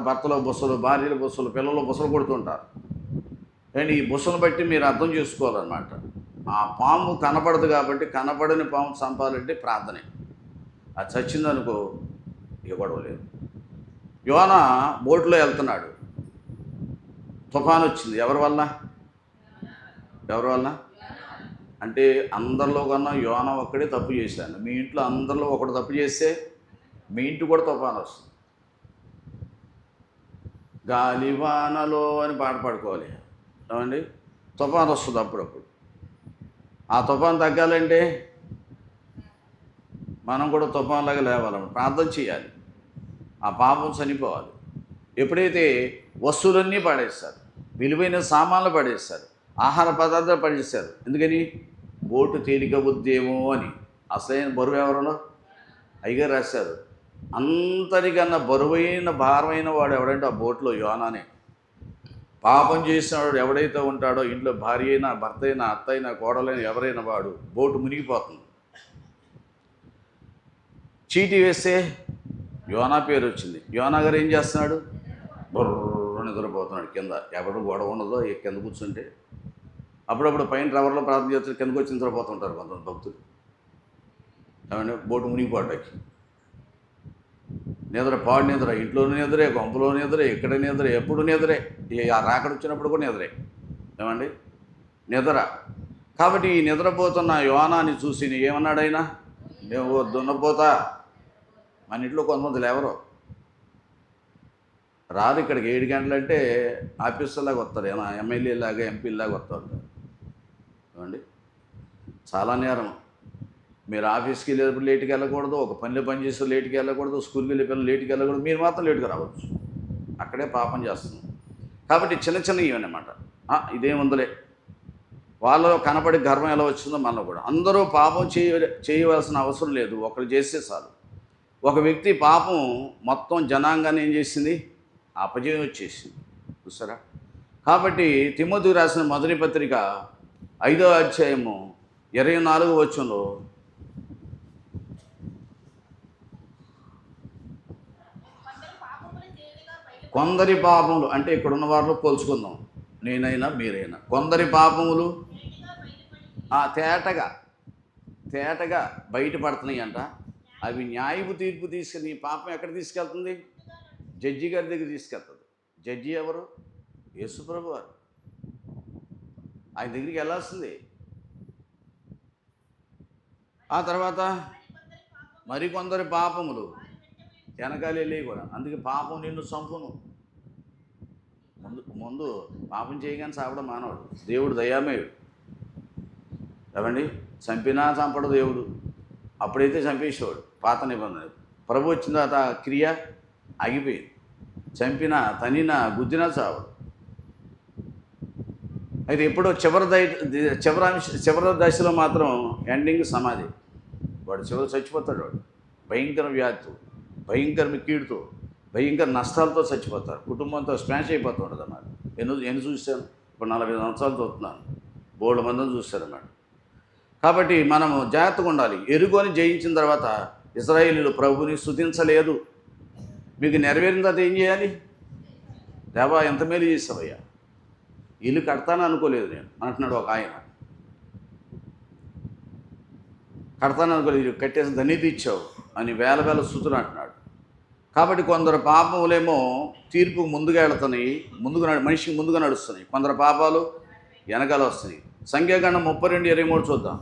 భర్తలో బుస్సలు, భార్యల బుస్సలు, పిల్లలు బుస్సలు కొడుతుంటారు. కానీ ఈ బుస్సను బట్టి మీరు అర్థం చేసుకోవాలన్నమాట. ఆ పాము కనపడదు కాబట్టి కనపడని పాము చంపాలంటే ప్రార్థనే. అది చచ్చిందనుకో ఇక గొడవ లేదు. యోనా బోట్లో వెళ్తున్నాడు, తుఫాను వచ్చింది. ఎవరి వల్ల అంటే అందరిలో కన్నా యోనా ఒక్కడే తప్పు చేశాను. మీ ఇంట్లో అందరిలో ఒకడు తప్పు చేస్తే మీ ఇంటి కూడా తుఫాను వస్తుంది. గాలివానలో అని పాట పాడుకోవాలి. ఏమండి, తుఫాను వస్తుంది అప్పుడప్పుడు. ఆ తుఫాను తగ్గాలంటే మనం కూడా తుఫాన్లాగా లేవాలన్నమాట. ప్రార్థన చేయాలి, ఆ పాపం చనిపోవాలి. ఎప్పుడైతే వస్తువులన్నీ పడేస్తారు, విలువైన సామాన్లు పడేస్తారు, ఆహార పదార్థాలు పడేస్తారు. ఎందుకని? బోటు తేలిక బుద్దేమో అని. అసలైన బరువు ఎవరో అయ్యగారు రాశారు. అంతరికన్నా బరువైన భారమైన వాడు ఎవడంటే ఆ బోట్లో యోనానే. పాపం చేసినవాడు ఎవడైతే ఉంటాడో ఇంట్లో భార్య అయినా, భర్త అయినా, అత్త అయినా, కోడలైనా ఎవరైనా వాడు బోటు మునిగిపోతుంది. చీటీ వేస్తే యోనా పేరు వచ్చింది. యోనా గారు ఏం చేస్తున్నాడు? బుర్ర నిద్రపోతున్నాడు కింద. ఎవరు గొడవ ఉండదో కింద కూర్చుంటే. అప్పుడప్పుడు పైన రవర్లో ప్రార్థన చేస్తారు, కిందకు వచ్చి నిద్రపోతుంటారు కొంతమంది భక్తులు. ఏమంటే బోటు మునిగిపోవటానికి పాడు నిద్ర, ఇంట్లోనే నిద్రే, గొంపలో నిద్రే, ఇక్కడ నిద్రే, ఎప్పుడు నిద్రే. ఆ రాకడ వచ్చినప్పుడు కూడా నిద్రే. ఏమండి, నిద్ర. కాబట్టి ఈ నిద్రపోతున్న యోనాని చూసి ఏమన్నాడైనా, నువ్వు దున్నపోతా. మన ఇంట్లో కొంతమంది లేవరు, రాదు ఇక్కడికి. 7 గంటలంటే ఆఫీసర్లాగా వస్తారు, ఎమ్మెల్యేలాగా, ఎంపీలాగా వస్తారు. ఏమండి, చాలా నేరం. మీరు ఆఫీస్కి వెళ్ళేటప్పుడు లేట్కి వెళ్ళకూడదు, ఒక పనిలో పని చేసే లేట్కి వెళ్ళకూడదు, స్కూల్కి వెళ్ళే పిల్లలు లేట్కి వెళ్ళకూడదు, మీరు మాత్రం లేట్గా రావచ్చు. అక్కడే పాపం చేస్తున్నాం. కాబట్టి చిన్న ఇవన్నమాట. ఇదేముందలే, వాళ్ళలో కనపడి గర్వం ఎలా వచ్చిందో మనలో కూడా. అందరూ పాపం చేయవలసిన అవసరం లేదు, ఒకరు చేస్తే చాలు. ఒక వ్యక్తి పాపం మొత్తం జనాంగాన్ని ఏం చేసింది? అపజయం వచ్చేసింది. చూసారా? కాబట్టి తిమోతికి రాసిన మొదటి పత్రిక 5వ అధ్యాయము 24వ వచనంలో కొందరి పాపములు అంటే ఇక్కడున్న వారిలో పోల్చుకుందాం, నేనైనా మీరైనా, కొందరి పాపములు తేటగా బయటపడుతున్నాయి అంట. అవి న్యాయపు తీర్పు తీసుకుని పాపం ఎక్కడ తీసుకెళ్తుంది? జడ్జి గారి దగ్గర తీసుకెళ్తుంది. జడ్జి ఎవరు? యేసుప్రభు వారు. ఆయన దగ్గరికి వెళ్ళాల్సింది. ఆ తర్వాత మరికొందరి పాపములు వెనకాల వెళ్ళి కూడా. అందుకే పాపం నిన్ను చంపును. ముందు ముందు పాపం చేయగానే సావడం మానవుడు. దేవుడు దయామయుడు. ఏమండి, చంపినా చంపడు దేవుడు. అప్పుడైతే చంపేసేవాడు పాత నిబంధన. ప్రభు వచ్చిన తర్వాత క్రియ ఆగిపోయింది. చంపినా తనినా గుద్దినా చావడు. అయితే ఎప్పుడో చివరి దశలో మాత్రం ఎండింగ్ సమాధి. వాడు చివరి చచ్చిపోతాడు. వాడు భయంకర వ్యాధితో, భయంకర కీడుతో, భయంకర నష్టాలతో చచ్చిపోతారు. కుటుంబంతో స్మాష్ అయిపోతూ ఉంటుంది అన్నమాట. ఎన్ని చూశాను, ఇప్పుడు 40 సంవత్సరాలు చూస్తున్నాను, బోల్డ్ మందిని చూశారన్నమాట. కాబట్టి మనము జాగ్రత్తగా ఉండాలి. ఎరుగోని జయించిన తర్వాత ఇశ్రాయేలీయులు ప్రభుని స్తుతించలేదు. మీకు నెరవేరిన తర్వాత ఏం చేయాలి? దేవా ఎంత మేలు చేసావయ్యా, ఇల్లు కడతాను అనుకోలేదు నేను అంటున్నాడు ఒక ఆయన. కడతాను అనుకోలేదు, కట్టేసి ధన్యత ఇచ్చావు అని వేల స్తుతులు అంటున్నాడు. కాబట్టి కొందరు పాపములేమో తీర్పుకు ముందుగా వెళుతున్నాయి, మనిషికి ముందుగా నడుస్తున్నాయి. కొందరు పాపాలు వెనకాల వస్తున్నాయి. సంఖ్యాకాండం 32:23 చూద్దాం.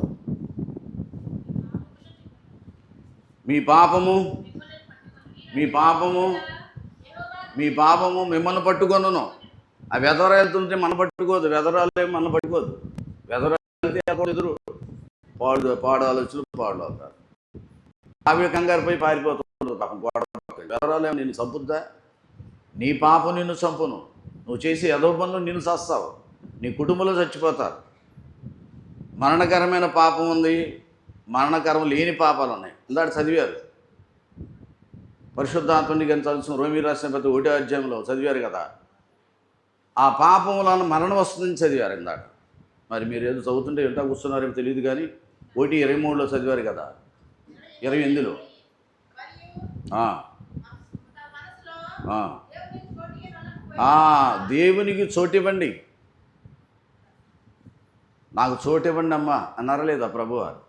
మీ పాపము మిమ్మల్ని పట్టుకొనును. ఆ వెధర వెళ్తుంటే మన పట్టుకోదు, వెధరాలు మన పట్టుకోదు. వెధర వెళ్తే ఎదురు పాడు ఆలోచనలు పాడు అవుతారు. అవి కంగారుపై పారిపోతుంది పాపం. వెధరాలు నిన్ను చంపుద్దా? నీ పాపం నిన్ను చంపును. నువ్వు చేసే ఎదవ పనులు నిన్ను చస్తావు, నీ కుటుంబంలో చచ్చిపోతారు. మరణకరమైన పాపం ఉంది, మరణకరం లేని పాపాలు ఉన్నాయి. ఇందాక చదివారు, పరిశుద్ధాత్మని కానీ చదువుతున్న రోమీ రాసిన ప్రతి 1వ అధ్యాయంలో చదివారు కదా. ఆ పాపం వలన మరణం వస్తుందని చదివారు ఇందాక. మరి మీరు ఏదో చదువుతుంటే ఎంత కూర్చున్నారేమో తెలియదు కానీ 1:23 చదివారు కదా, 28లో. దేవునికి చోటివ్వండి, నాకు చోటివ్వండి అమ్మా అన్నారా లేదా ప్రభువారు?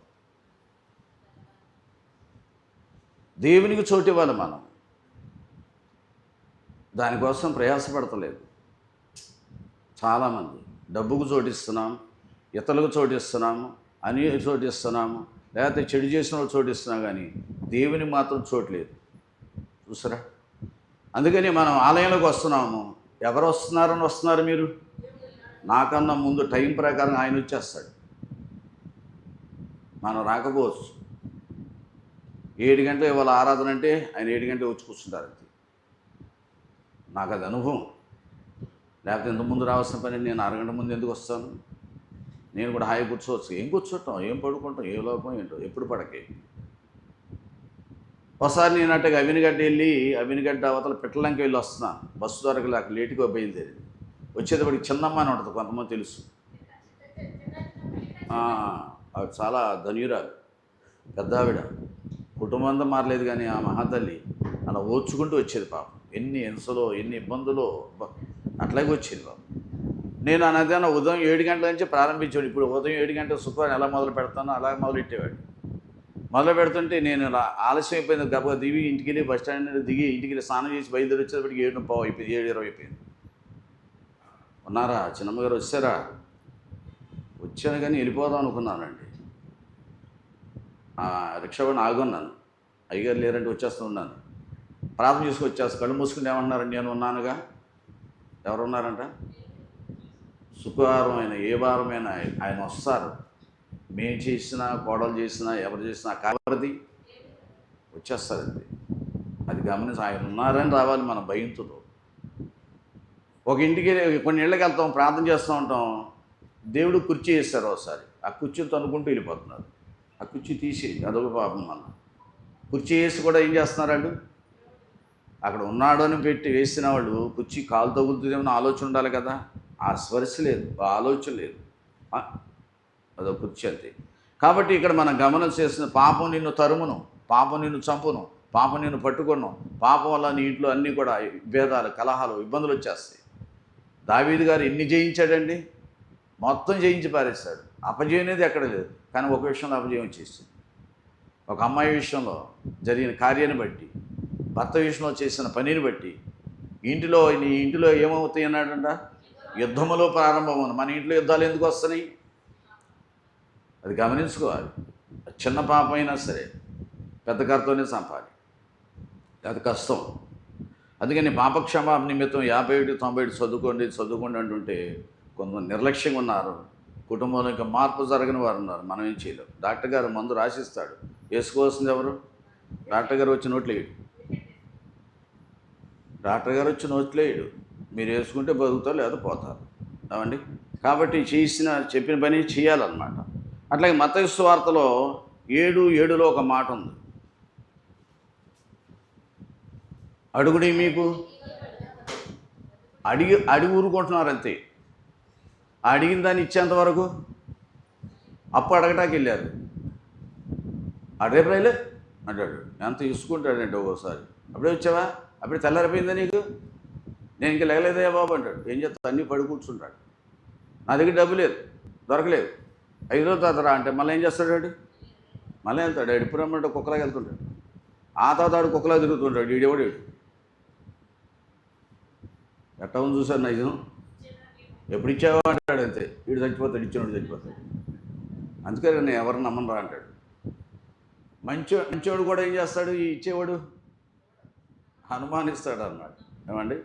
దేవునికి చోటివ్వాలి మనం. దానికోసం ప్రయాసపడతలేదు చాలామంది. డబ్బుకు చోటిస్తున్నాం, ఇతరులకు చోటిస్తున్నాము, అని చోటిస్తున్నాము, లేకపోతే చెడు చేసిన వాళ్ళు చోటిస్తున్నాం, కానీ దేవుని మాత్రం చోట్లేదు. చూసారా? అందుకని మనం ఆలయంలోకి వస్తున్నాము. ఎవరు వస్తున్నారని వస్తున్నారు మీరు? నాకన్నా ముందు టైం ప్రకారం ఆయన వచ్చేస్తాడు. మనం రాకపోవచ్చు. 7 గంటలు ఇవాళ ఆరాధన అంటే ఆయన 7 గంటలు వచ్చి కూర్చుంటారు. అంతే. నాకు అది అనుభవం. లేకపోతే ఎంత ముందు రావాల్సిన పని నేను అరగంట ముందు ఎందుకు వస్తాను? నేను కూడా హాయి కూర్చోవచ్చు. ఏం కూర్చోటం, ఏం పడుకుంటాం, ఏ లోపం ఏంటో, ఎప్పుడు పడకే. ఒకసారి నేను అట్టగా అవినిగడ్డ అవతల పిట్టలంకి వెళ్ళి వస్తున్నాను. బస్సు దొరకలే, అక్కడ లేటుగా బయలుదేరింది. వచ్చేటప్పటికి చిన్నమ్మ అని ఉంటుంది, కొంతమంది తెలుసు. ఆవిడ చాలా ధన్యురాలు, పెద్ద ఆవిడ. కుటుంబం అంతా మారలేదు, కానీ ఆ మహాతల్లి అలా ఓర్చుకుంటూ వచ్చేది పాపం. ఎన్ని హింసలో, ఎన్ని ఇబ్బందులో అట్లాగే వచ్చేది పాపం. నేను అన్నదాన్ని ఉదయం 7 గంటల నుంచి ప్రారంభించాడు. ఇప్పుడు ఉదయం 7 గంటల శుక్రవారం ఎలా మొదలు పెడతానో అలా మొదలెట్టేవాడు. మొదలు పెడుతుంటే నేను ఇలా ఆలస్యం అయిపోయింది. గబగబా దిగి ఇంటికి వెళ్ళి బస్ స్టాండ్ దిగి ఇంటికి వెళ్ళి స్నానం చేసి బయలుదేరి వచ్చేటప్పటికి 7:15 అయిపోయింది, 7:20 అయిపోయింది. ఉన్నారా? చిన్నమ్మగారు వచ్చారా? వచ్చాను కానీ వెళ్ళిపోదాం అనుకున్నానండి. రిక్షావాడిని ఆగున్నాను. అయ్యగారు లేరంటే వచ్చేస్తూ ఉన్నాను. ప్రార్థన చేసుకు వచ్చేస్తా. కళ్ళు మూసుకుని ఏమన్నారండి? నేను ఉన్నానుగా. ఎవరు ఉన్నారంట? శుక్రవారం అయినా ఏ వారమైనా ఆయన వస్తారు. మేము చేసినా, కోడలు చేసినా, ఎవరు చేసినా కాబట్టి వచ్చేస్తారండి. అది గమనించి ఆయన ఉన్నారని రావాలి మన భయంతో. ఒక ఇంటికి కొన్ని ఇళ్ళకి వెళ్తాం, ప్రార్థన చేస్తూ ఉంటాం. దేవుడు కుర్చీ వేస్తారు ఒకసారి. ఆ కుర్చీని తనుకుంటూ వెళ్ళిపోతున్నారు. ఆ కుర్చీ తీసి అదొక పాపం. మన కుర్చీ వేసి కూడా ఏం చేస్తున్నారండు? అక్కడ ఉన్నాడు అని పెట్టి వేసిన వాళ్ళు కుర్చీ కాలు తగులుతుందేమో ఆలోచన ఉండాలి కదా. ఆ స్పర్శ లేదు, ఆ ఆలోచన లేదు. అదొక కుర్చీ అంతే. కాబట్టి ఇక్కడ మనం గమనం చేసిన పాపం నిన్ను తరుమును, పాపం నిన్ను చంపును, పాపం నిన్ను పట్టుకొను. పాపం వల్ల నీ ఇంట్లో అన్నీ కూడా భేదాలు, కలహాలు, ఇబ్బందులు వచ్చేస్తాయి. దావీదు గారు ఎన్ని జయించాడండి? మొత్తం జయించి పారేస్తాడు. అపజయం అనేది ఎక్కడ లేదు. కానీ ఒక విషయంలో అపజయం వచ్చేసింది. ఒక అమ్మాయి విషయంలో జరిగిన కార్యాన్ని బట్టి, భర్త విషయంలో చేసిన పనిని బట్టి, నీ ఇంటిలో ఏమవుతాయి అన్నాడంట? యుద్ధములో ప్రారంభమవును. మన ఇంట్లో యుద్ధాలు ఎందుకు వస్తున్నాయి? అది గమనించుకోవాలి. చిన్న పాపం అయినా సరే పెద్ద గారితోనే చంపాలి. అది కష్టం. అందుకని పాపక్షమాపణ నిమిత్తం 51, 91 చదువుకోండి అంటుంటే కొంతమంది నిర్లక్ష్యంగా ఉన్నారు. కుటుంబంలో ఇంకా మార్పు జరగని వారు ఉన్నారు. మనం ఏం చేయలేం. డాక్టర్ గారు మందు రాసిస్తాడు, వేసుకోవాల్సింది ఎవరు? డాక్టర్ గారు వచ్చి నోట్లో వేయడు. డాక్టర్ గారు వచ్చి నోట్లో వేయడు. మీరు వేసుకుంటే బతుకుతారు, లేదా పోతారు. అవండి. కాబట్టి చెప్పిన పని చేయాలన్నమాట. అట్లాగే మత్తయి సువార్తలో 7:7లో ఒక మాట ఉంది. అడుగుడి మీకు అడిగి ఊరుకుంటున్నారు అంతే. అడిగిన దాన్ని ఇచ్చేంత వరకు అప్పు అడగటానికి వెళ్ళారు. రేపు రైలే అంటాడు. ఎంత ఇసుకుంటాడంటే ఒక్కోసారి. అప్పుడే వచ్చావా, అప్పుడే తెల్లారిపోయిందా నీకు, నేను ఇంక లెగలేదయ్యా బాబు అంటాడు. ఏం చేస్తాడు, అన్నీ పడి కూర్చుంటాడు. నా దగ్గర డబ్బు లేదు, దొరకలేదు, 5 రోజుల తర్వాత రా అంటే మళ్ళీ ఏం చేస్తాడు వాడు? మళ్ళీ వెళ్తాడు. ఎప్పుడు రమ్మంటే కుక్కలాగా వెళ్తుంటాడు. ఆ తర్వాత ఆడు కుక్కలా తిరుగుతుంటాడు. వీడెవడు ఎట్టా ఉంది చూసారు నైజం. ఎప్పుడు ఇచ్చావా అంటాడు అంతే. వీడు చచ్చిపోతాడు, ఇచ్చినోడు చచ్చిపోతాడు. అందుకని నేను ఎవరిని నమ్మను రా అంటాడు. మంచోడు కూడా ఏం చేస్తాడు, ఈ ఇచ్చేవాడు అనుమానిస్తాడు అన్నమాట. ఏమండి,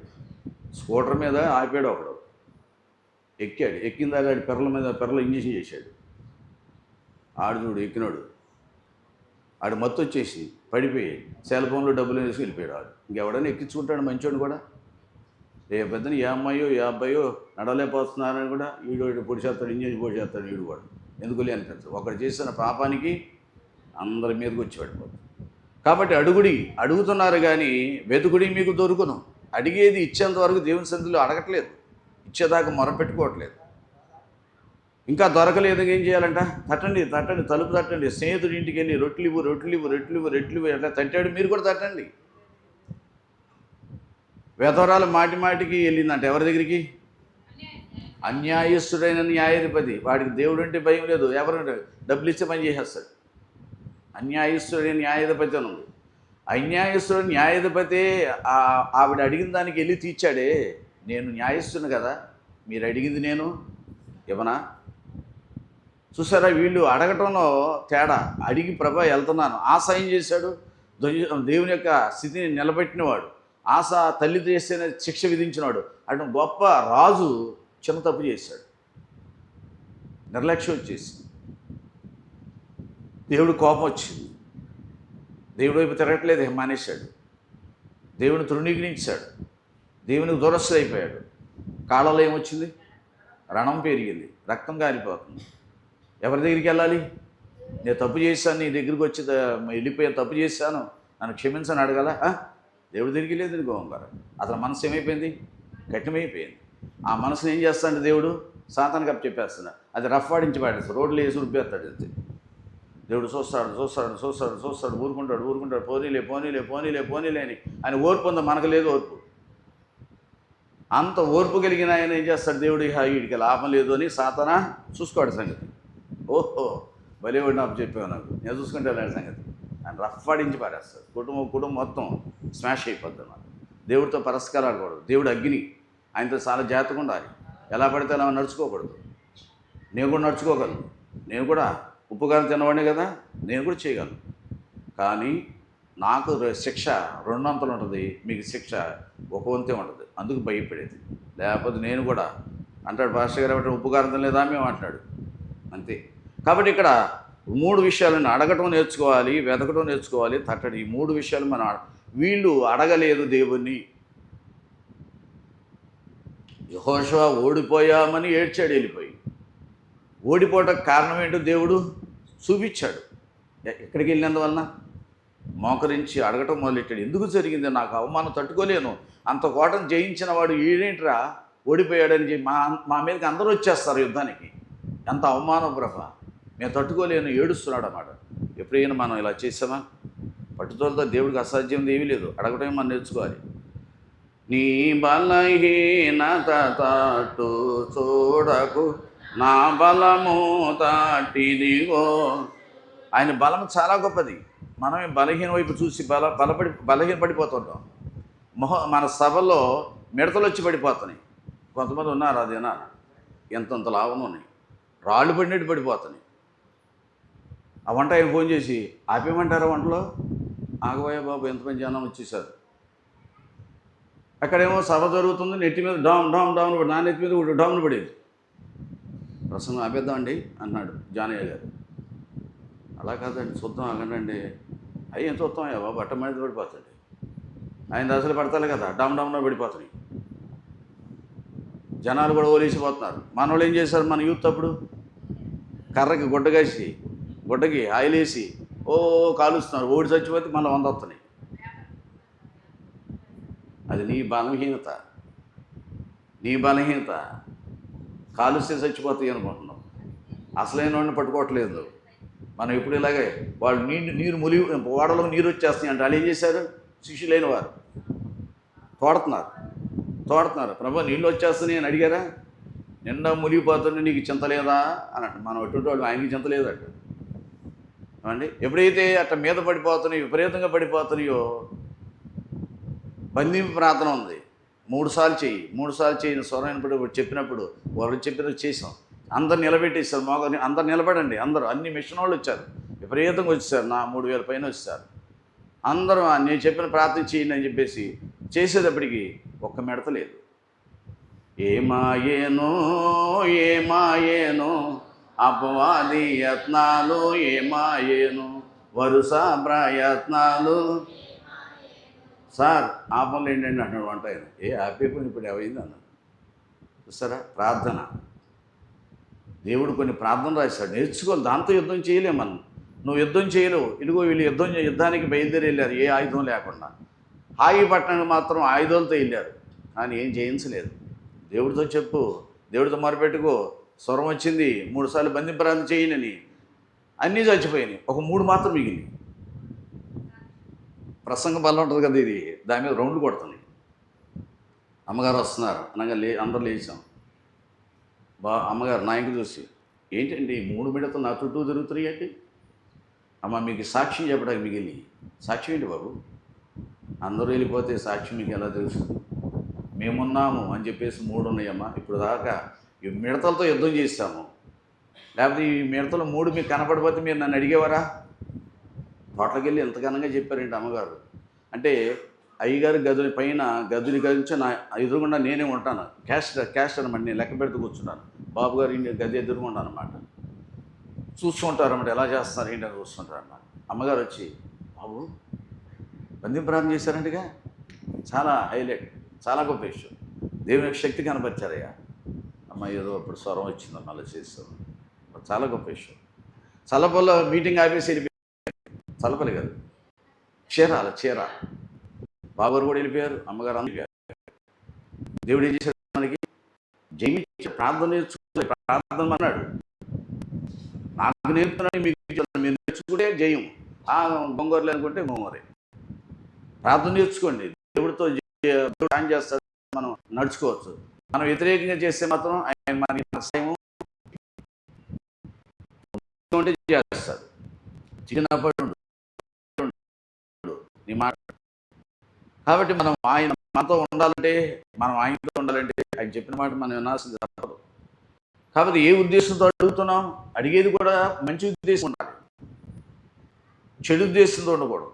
స్కూటర్ మీద ఆపాడు ఒకడు, ఎక్కాడు. ఎక్కిన దాకా పెర్రల ఇంజక్షన్ చేశాడు. ఆడు చూడు ఎక్కినాడు, ఆడు మత్తు వచ్చేసి పడిపోయి సెల్ ఫోన్లో డబ్బులు వేసి వెళ్ళిపోయాడు. ఆడు ఇంకెవడైనా ఎక్కించుకుంటాడు మంచోడు కూడా? ఏ పెద్దని ఏ అమ్మాయో ఏ అబ్బాయో నడవలేకపోతున్నారని కూడా వీడు పొడి చేస్తాడు, ఇంజక్షన్ పొడి చేస్తాడు. వీడు కూడా ఎందుకు అనిపించదు. ఒకడు చేసిన పాపానికి అందరి మీదకి వచ్చి పడిపోతుంది. కాబట్టి అడుగుతున్నారు కానీ వెతుకుడి మీకు దొరుకును. అడిగేది ఇచ్చేంత వరకు దేవుని సన్నిధిలో అడగట్లేదు, ఇచ్చేదాకా మొరపెట్టుకోవట్లేదు. ఇంకా దొరకలేదు, ఏం చేయాలంట? తట్టండి, తలుపు తట్టండి. స్నేహితుడి ఇంటికి వెళ్ళి రొట్టెలు అట్లా తట్టాడు, మీరు కూడా తట్టండి. వెధవరాలు మాటికి వెళ్ళిందంట ఎవరి దగ్గరికి? అన్యాయస్తుడైన న్యాయాధిపతి. వాడికి దేవుడు అంటే భయం లేదు. ఎవరు డబ్బులు ఇస్తే పని చేసేస్తాడు. అన్యాయస్తుడైన న్యాయాధిపతి అని ఉంది. అన్యాయస్తుడైన న్యాయాధిపతి ఆవిడ అడిగిన దానికి వెళ్ళి తీర్చాడే. నేను న్యాయస్తుని కదా, మీరు అడిగింది నేను ఇవ్వనా? చూసారా, వీళ్ళు అడగటంలో తేడా. అడిగి ప్రభా వెళ్తున్నాను, ఆశ ఏం చేశాడు? దేవుని యొక్క స్థితిని నిలబెట్టినవాడు, ఆశ తల్లి చేస్తేనే శిక్ష విధించినాడు. అటు గొప్ప రాజు చిన్న తప్పు చేశాడు, నిర్లక్ష్యం వచ్చేసి దేవుడు కోపం వచ్చింది. దేవుడి వైపు తిరగట్లేదు, మానేశాడు. దేవుని తృణీకరించాడు, దేవునికి దురస్తుడైపోయాడు. కాళ్ళలో ఏమొచ్చింది? రణం పెరిగింది, రక్తం కారిపోతుంది. ఎవరి దగ్గరికి వెళ్ళాలి? నేను తప్పు చేశాను, నీ దగ్గరికి వచ్చి వెళ్ళిపోయా, తప్పు చేశాను, నన్ను క్షమించని అడగాల? దేవుడి దగ్గరికి లేదు. గోంగారు అతని మనసు ఏమైపోయింది? కఠినమైపోయింది. ఆ మనసుని ఏం చేస్తాడు దేవుడు? సాతానికి అప్పు చెప్పేస్తున్నాడు. అది రఫ్ ఆడించి పాడేస్తాడు, రోడ్లు వేసి ఉరిపేస్తాడు అంతే. దేవుడు చూస్తాడు, ఊరుకుంటాడు. పోనీలే అని ఆయన ఓర్పు ఉందా? మనకు లేదు ఓర్పు. అంత ఓర్పు కలిగిన ఆయన ఏం చేస్తాడు? దేవుడు వీడికి లాభం లేదు అని సాతానా చూసుకోడు సంగతి. ఓహో భలేవాడు నాకు చెప్పావు, నాకు నేను చూసుకుంటే వెళ్ళాడు సంగతి. ఆయన రఫ్ ఆడించి పారేస్తాడు. కుటుంబం మొత్తం స్మాష్ అయిపోద్ది అన్నమాట. దేవుడితో పరస్కారాలు ఆడకూడదు. దేవుడు అగ్ని, ఆయనతో చాలా జాగ్రత్తగా ఉండాలి. ఎలా పడితే అలా నడుచుకోకూడదు. నేను కూడా నడుచుకోగలను, నేను కూడా ఉప్పుగారం తినవాడినే కదా, నేను కూడా చేయగలను. కానీ నాకు శిక్ష 2 వంతులు ఉంటుంది, మీకు శిక్ష 1 వంతే ఉంటుంది. అందుకు భయపడేది. లేకపోతే నేను కూడా అంటాడు పాస్టర్ గారు, ఏమంటే ఉప్పుగారం తినలేదా మేము అంటున్నాడు అంతే. కాబట్టి ఇక్కడ 3 విషయాలను అడగటం నేర్చుకోవాలి, వెతకటం నేర్చుకోవాలి, తట్టడి. ఈ 3 విషయాలు మనం వీళ్ళు అడగలేదు దేవుణ్ణి. యెహోషువ ఓడిపోయామని ఏడ్చాడు వెళ్ళిపోయి. ఓడిపోవటానికి కారణం ఏంటో దేవుడు చూపించాడు. ఎక్కడికి వెళ్ళినందువలన మోకరించి అడగటం మొదలెట్టాడు. ఎందుకు జరిగింది? నాకు అవమానం తట్టుకోలేను, అంత కోటను జయించిన వాడు ఈడేంట్రా ఓడిపోయాడని చెప్పి మా మీదకి అందరూ వచ్చేస్తారు యుద్ధానికి. ఎంత అవమానం ప్రభా, మేము తట్టుకోలేను, ఏడుస్తున్నాడు అన్నమాట. ఎప్పుడైనా మనం ఇలా చేసామా? పట్టుదలతో దేవుడికి అసాధ్యం ఏమీ లేదు. అడగటమే మనం నేర్చుకోవాలి. నీ బలహీనత తట్టు చూడకు, నా బలము తాటిదిగో. ఆయన బలం చాలా గొప్పది. మనమే బలహీన వైపు చూసి బలహీన పడిపోతుంటాం. మన సభలో మిడతలు వచ్చి పడిపోతున్నాయి. కొంతమంది ఉన్నారు, అదేనా ఎంతంత లాభం ఉన్నాయి, రాళ్ళు పడినట్టు పడిపోతున్నాయి. ఆ వంట ఆయన ఫోన్ చేసి ఆపేయమంటారా వంటలో? ఆగబోయే బాబు ఎంతమంది జనం వచ్చేసారు. అక్కడేమో సభ జరుగుతుంది, నెత్తి మీద డామ్ డామ్ డామ్ను పడి, నా నెత్తి మీద ఒకటి డామ్ను పడేది. ప్రసంగం ఆపేద్దామండి అన్నాడు జానయ్య గారు. అలా కాదండి, చూద్దాం ఆగండి. అయ్యి ఏం చూద్దాం అయ్యా బాబు, అట్ట మీద పడిపోతాడు. ఆయన దశలు పడతారు కదా, డామ్ డామ్లో పడిపోతున్నాయి. జనాలు కూడా ఓలేసిపోతున్నారు. మన వాళ్ళు ఏం చేశారు, మన యూత్ అప్పుడు కర్రకి గుడ్డకి ఆయిల్ వేసి కాలుస్తున్నారు. ఓడి చచ్చిపోతే మళ్ళీ 100 వస్తున్నాయి. అది నీ బలహీనత. కాలుస్తే చచ్చిపోతాయి అనుకుంటున్నాం. అసలైన వాడిని పట్టుకోవట్లేదు మనం. ఇప్పుడు ఇలాగే వాళ్ళు నీరు ములి ఓడలో నీరు వచ్చేస్తాయి అంటే వాళ్ళు ఏం చేశారు, శిష్యులైన వారు తోడుతున్నారు. ప్రభు నీళ్ళు వచ్చేస్తున్నాయి అని అడిగారా? నిండా మునిగిపోతుంటే నీకు చింత లేదా అన్నట్టు. మనం ఎటువంటి వాళ్ళు ఆయనకి చింత లేదట అండి. ఎప్పుడైతే అట్ట మీద పడిపోతున్నాయో, విపరీతంగా పడిపోతున్నాయో, బంధింపు ప్రార్థన ఉంది. 3 సార్లు చేయి స్వరం చెప్పినప్పుడు వాళ్ళు చెప్పినట్టు చేసాం. అందరు నిలబెట్టేశారు. అందరు నిలబడండి, అన్ని మిషన్ వాళ్ళు వచ్చారు, విపరీతంగా వచ్చేసారు. 3000 పైన వచ్చేసారు. అందరూ నేను చెప్పిన ప్రార్థన చేయండి అని చెప్పేసి చేసేటప్పటికి ఒక్క మిడత లేదు. ఏమాయేనో అపవాది యత్నాలు, ఏమాయేను వరుస ప్రయత్నాలు. సార్ ఆ పనులు ఏంటండి అంటాడు వంట ఆయన. ఆపే పని ఇప్పుడు ఏమైంది అన్నాడు. చూస్తారా, ప్రార్థన. దేవుడు కొన్ని ప్రార్థన రాశాడు, నేర్చుకోవాలి. దాంతో యుద్ధం చేయలేము మనం. నువ్వు యుద్ధం చేయలేవు. ఇదిగో వీళ్ళు యుద్ధానికి బయలుదేరి వెళ్ళారు, ఏ ఆయుధం లేకుండా. హాయి పట్టణానికి మాత్రం ఆయుధాలతో వెళ్ళారు, కానీ ఏం చేయించలేదు. దేవుడితో చెప్పు, దేవుడితో మొరపెట్టుకో. స్వరం వచ్చింది, 3 సార్లు బంధింపరాంతి చేయనని, అన్నీ చచ్చిపోయినాయి. ఒక 3 మాత్రం మిగిలినాయి. ప్రసంగ బలం ఉంటుంది కదా, ఇది దాని మీద రౌండ్ కొడుతుంది. అమ్మగారు వస్తున్నారు అనగా అందరూ లేచాం. అమ్మగారు నాయకు చూసి, ఏంటండి 3 మిడతలు నా చుట్టూ తిరుగుతున్నాయి ఏంటి? అమ్మ మీకు సాక్ష్యం చెప్పడానికి మిగిలి. సాక్ష్యం ఏంటి బాబు? అందరూ వెళ్ళిపోతే సాక్ష్యం మీకు ఎలా తెలుసు? మేమున్నాము అని చెప్పేసి 3 ఉన్నాయమ్మా. ఇప్పుడు దాకా ఈ మిడతలతో యుద్ధం చేస్తాము, లేకపోతే ఈ మిడతలు 3 మీకు కనపడిపోతే మీరు నన్ను అడిగేవారా? తోటలోకి వెళ్ళి ఎంత ఘనంగా చెప్పారేంటి అమ్మగారు. అంటే అయ్యగారి గదుల పైన గదులు గదించి నా ఎదురుగుండా నేనే ఉంటాను. క్యాస్ట్ అనమాట. నేను లెక్క పెడుతూ కూర్చున్నాను. బాబు గారు గది ఎదురుగుంటాను అనమాట. చూస్తుంటారు అన్నమాట, ఎలా చేస్తున్నారు ఏంటి అని చూస్తుంటారు అన్నమాట. అమ్మగారు వచ్చి, బాబు బంధింపురాధన చేశారంటగా, చాలా హైలైట్, చాలా గొప్ప విషయం, దేవుని యొక్క శక్తి కనపరిచారయ్యా. అమ్మ ఏదో అప్పుడు స్వరం వచ్చిందమ్మ, అలా చేస్తాం, చాలా గొప్ప విషయం. చల్లపల్లి మీటింగ్ ఆపేసి వెళ్ళిపోయారు. చల్లపల్లి కాదు, చీర. బాబు కూడా వెళ్ళిపోయారు, అమ్మగారు అందరు. దేవుడు ఏం చేశాడు, మనకి జయించి ప్రార్థన నేర్చుకోవాలి. ప్రార్థన అన్నాడు, నాకు నేర్పుతున్నాను మీకు మీరు నేర్చుకుంటే జయం. గొంగూరలు అనుకుంటే గొంగూరే. ప్రార్థన నేర్చుకోండి, దేవుడితో సాయం చేస్తాడు, మనం నడుచుకోవచ్చు. మనం వ్యతిరేకంగా చేస్తే మాత్రం ఆయన మనకి నష్టము చేస్తాడు. చిన్నప్పుడు నీ మాట. కాబట్టి మనం మనతో ఉండాలంటే, ఆయన చెప్పిన మాట మనం వినాల్సింది తప్పదు. కాబట్టి ఏ ఉద్దేశంతో అడుగుతున్నాం? అడిగేది కూడా మంచి ఉద్దేశం ఉండాలి, చెడు ఉద్దేశంతో ఉండకూడదు.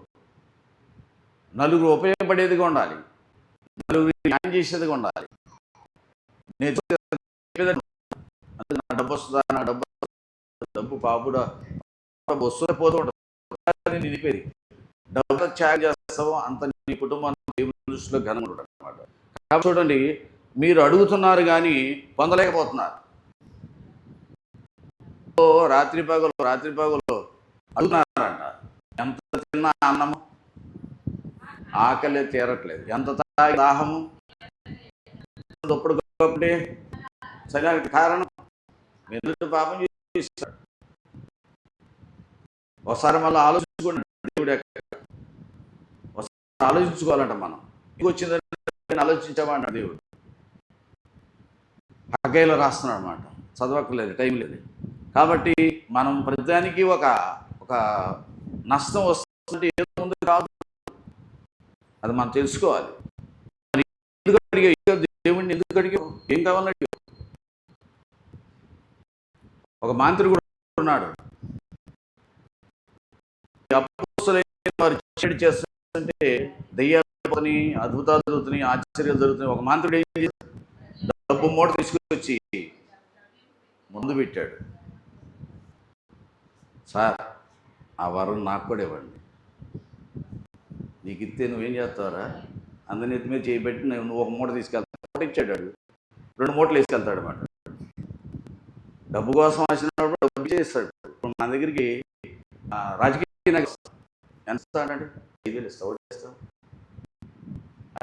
నలుగురు ఉపయోగపడేదిగా ఉండాలి, నలుగురు న్యాయం చేసేదిగా ఉండాలి. నేను డబ్బు వస్తుందా, నా డబ్బు పాపుడా వస్తుందా పోతూ ఉంటుంది. నిలిపేది డబ్బు త్యాగం చేస్తావో అంత నీ కుటుంబాన్ని దేవుని దృష్టిలో ఘనంగా ఉంటాడు అనమాట. కాబట్టి చూడండి, మీరు అడుగుతున్నారు కానీ పొందలేకపోతున్నారు. రాత్రి పగలు అడుగుతున్నారంట. ఎంత తిన్నా అన్నము ఆకలి తీరట్లేదు, ఎంత తాగి దాహము ఒప్పుడు సరైన కారణం మీరు పాపం చేస్తారు. ఒకసారి మళ్ళీ ఆలోచించుకోండి, దేవుడు ఒకసారి ఆలోచించుకోవాలంట. మనం వచ్చిందని ఆలోచించామంట. దేవుడు హగ్గైలో రాస్తున్నాడు అనమాట, చదవక్కర్లేదు, టైం లేదు. కాబట్టి మనం ప్రతిదానికి ఒక నష్టం వస్తుంటే ఏముంది కాదు, అది మనం తెలుసుకోవాలి. దేవుడిని ఎందుకు అడిగావు, ఏం కావాలని అడిగావు? ఒక మాంత్రికుడు ఉన్నాడు, అపోస్తలులైన వారు చేస్తుంటే దెయ్యాలు పోతున్నాయి, అద్భుతాలు జరుగుతున్నాయి, ఆశ్చర్యాలు జరుగుతున్నాయి. ఒక మాంత్రుడు ఏం చేసి డబ్బు మూట తీసుకొచ్చి ముందు పెట్టాడు. సార్, ఆ వరం నాకు కూడా ఇవ్వండి, నీకు ఇస్తే నువ్వేం చేస్తావరా? అందరిని ఎత్తి మీద చేయబెట్టి నువ్వు ఒక మూట తీసుకెళ్తావు. మూట ఇచ్చాడు, 2 మూటలు వేసుకెళ్తాడు అన్నమాట. డబ్బు కోసం వచ్చినప్పుడు డబ్బు చేస్తాడు. ఇప్పుడు మన దగ్గరికి రాజకీయ ఎంత ఇస్తాడు? 5,000 ఇస్తావు. ఒకటి ఇస్తావు.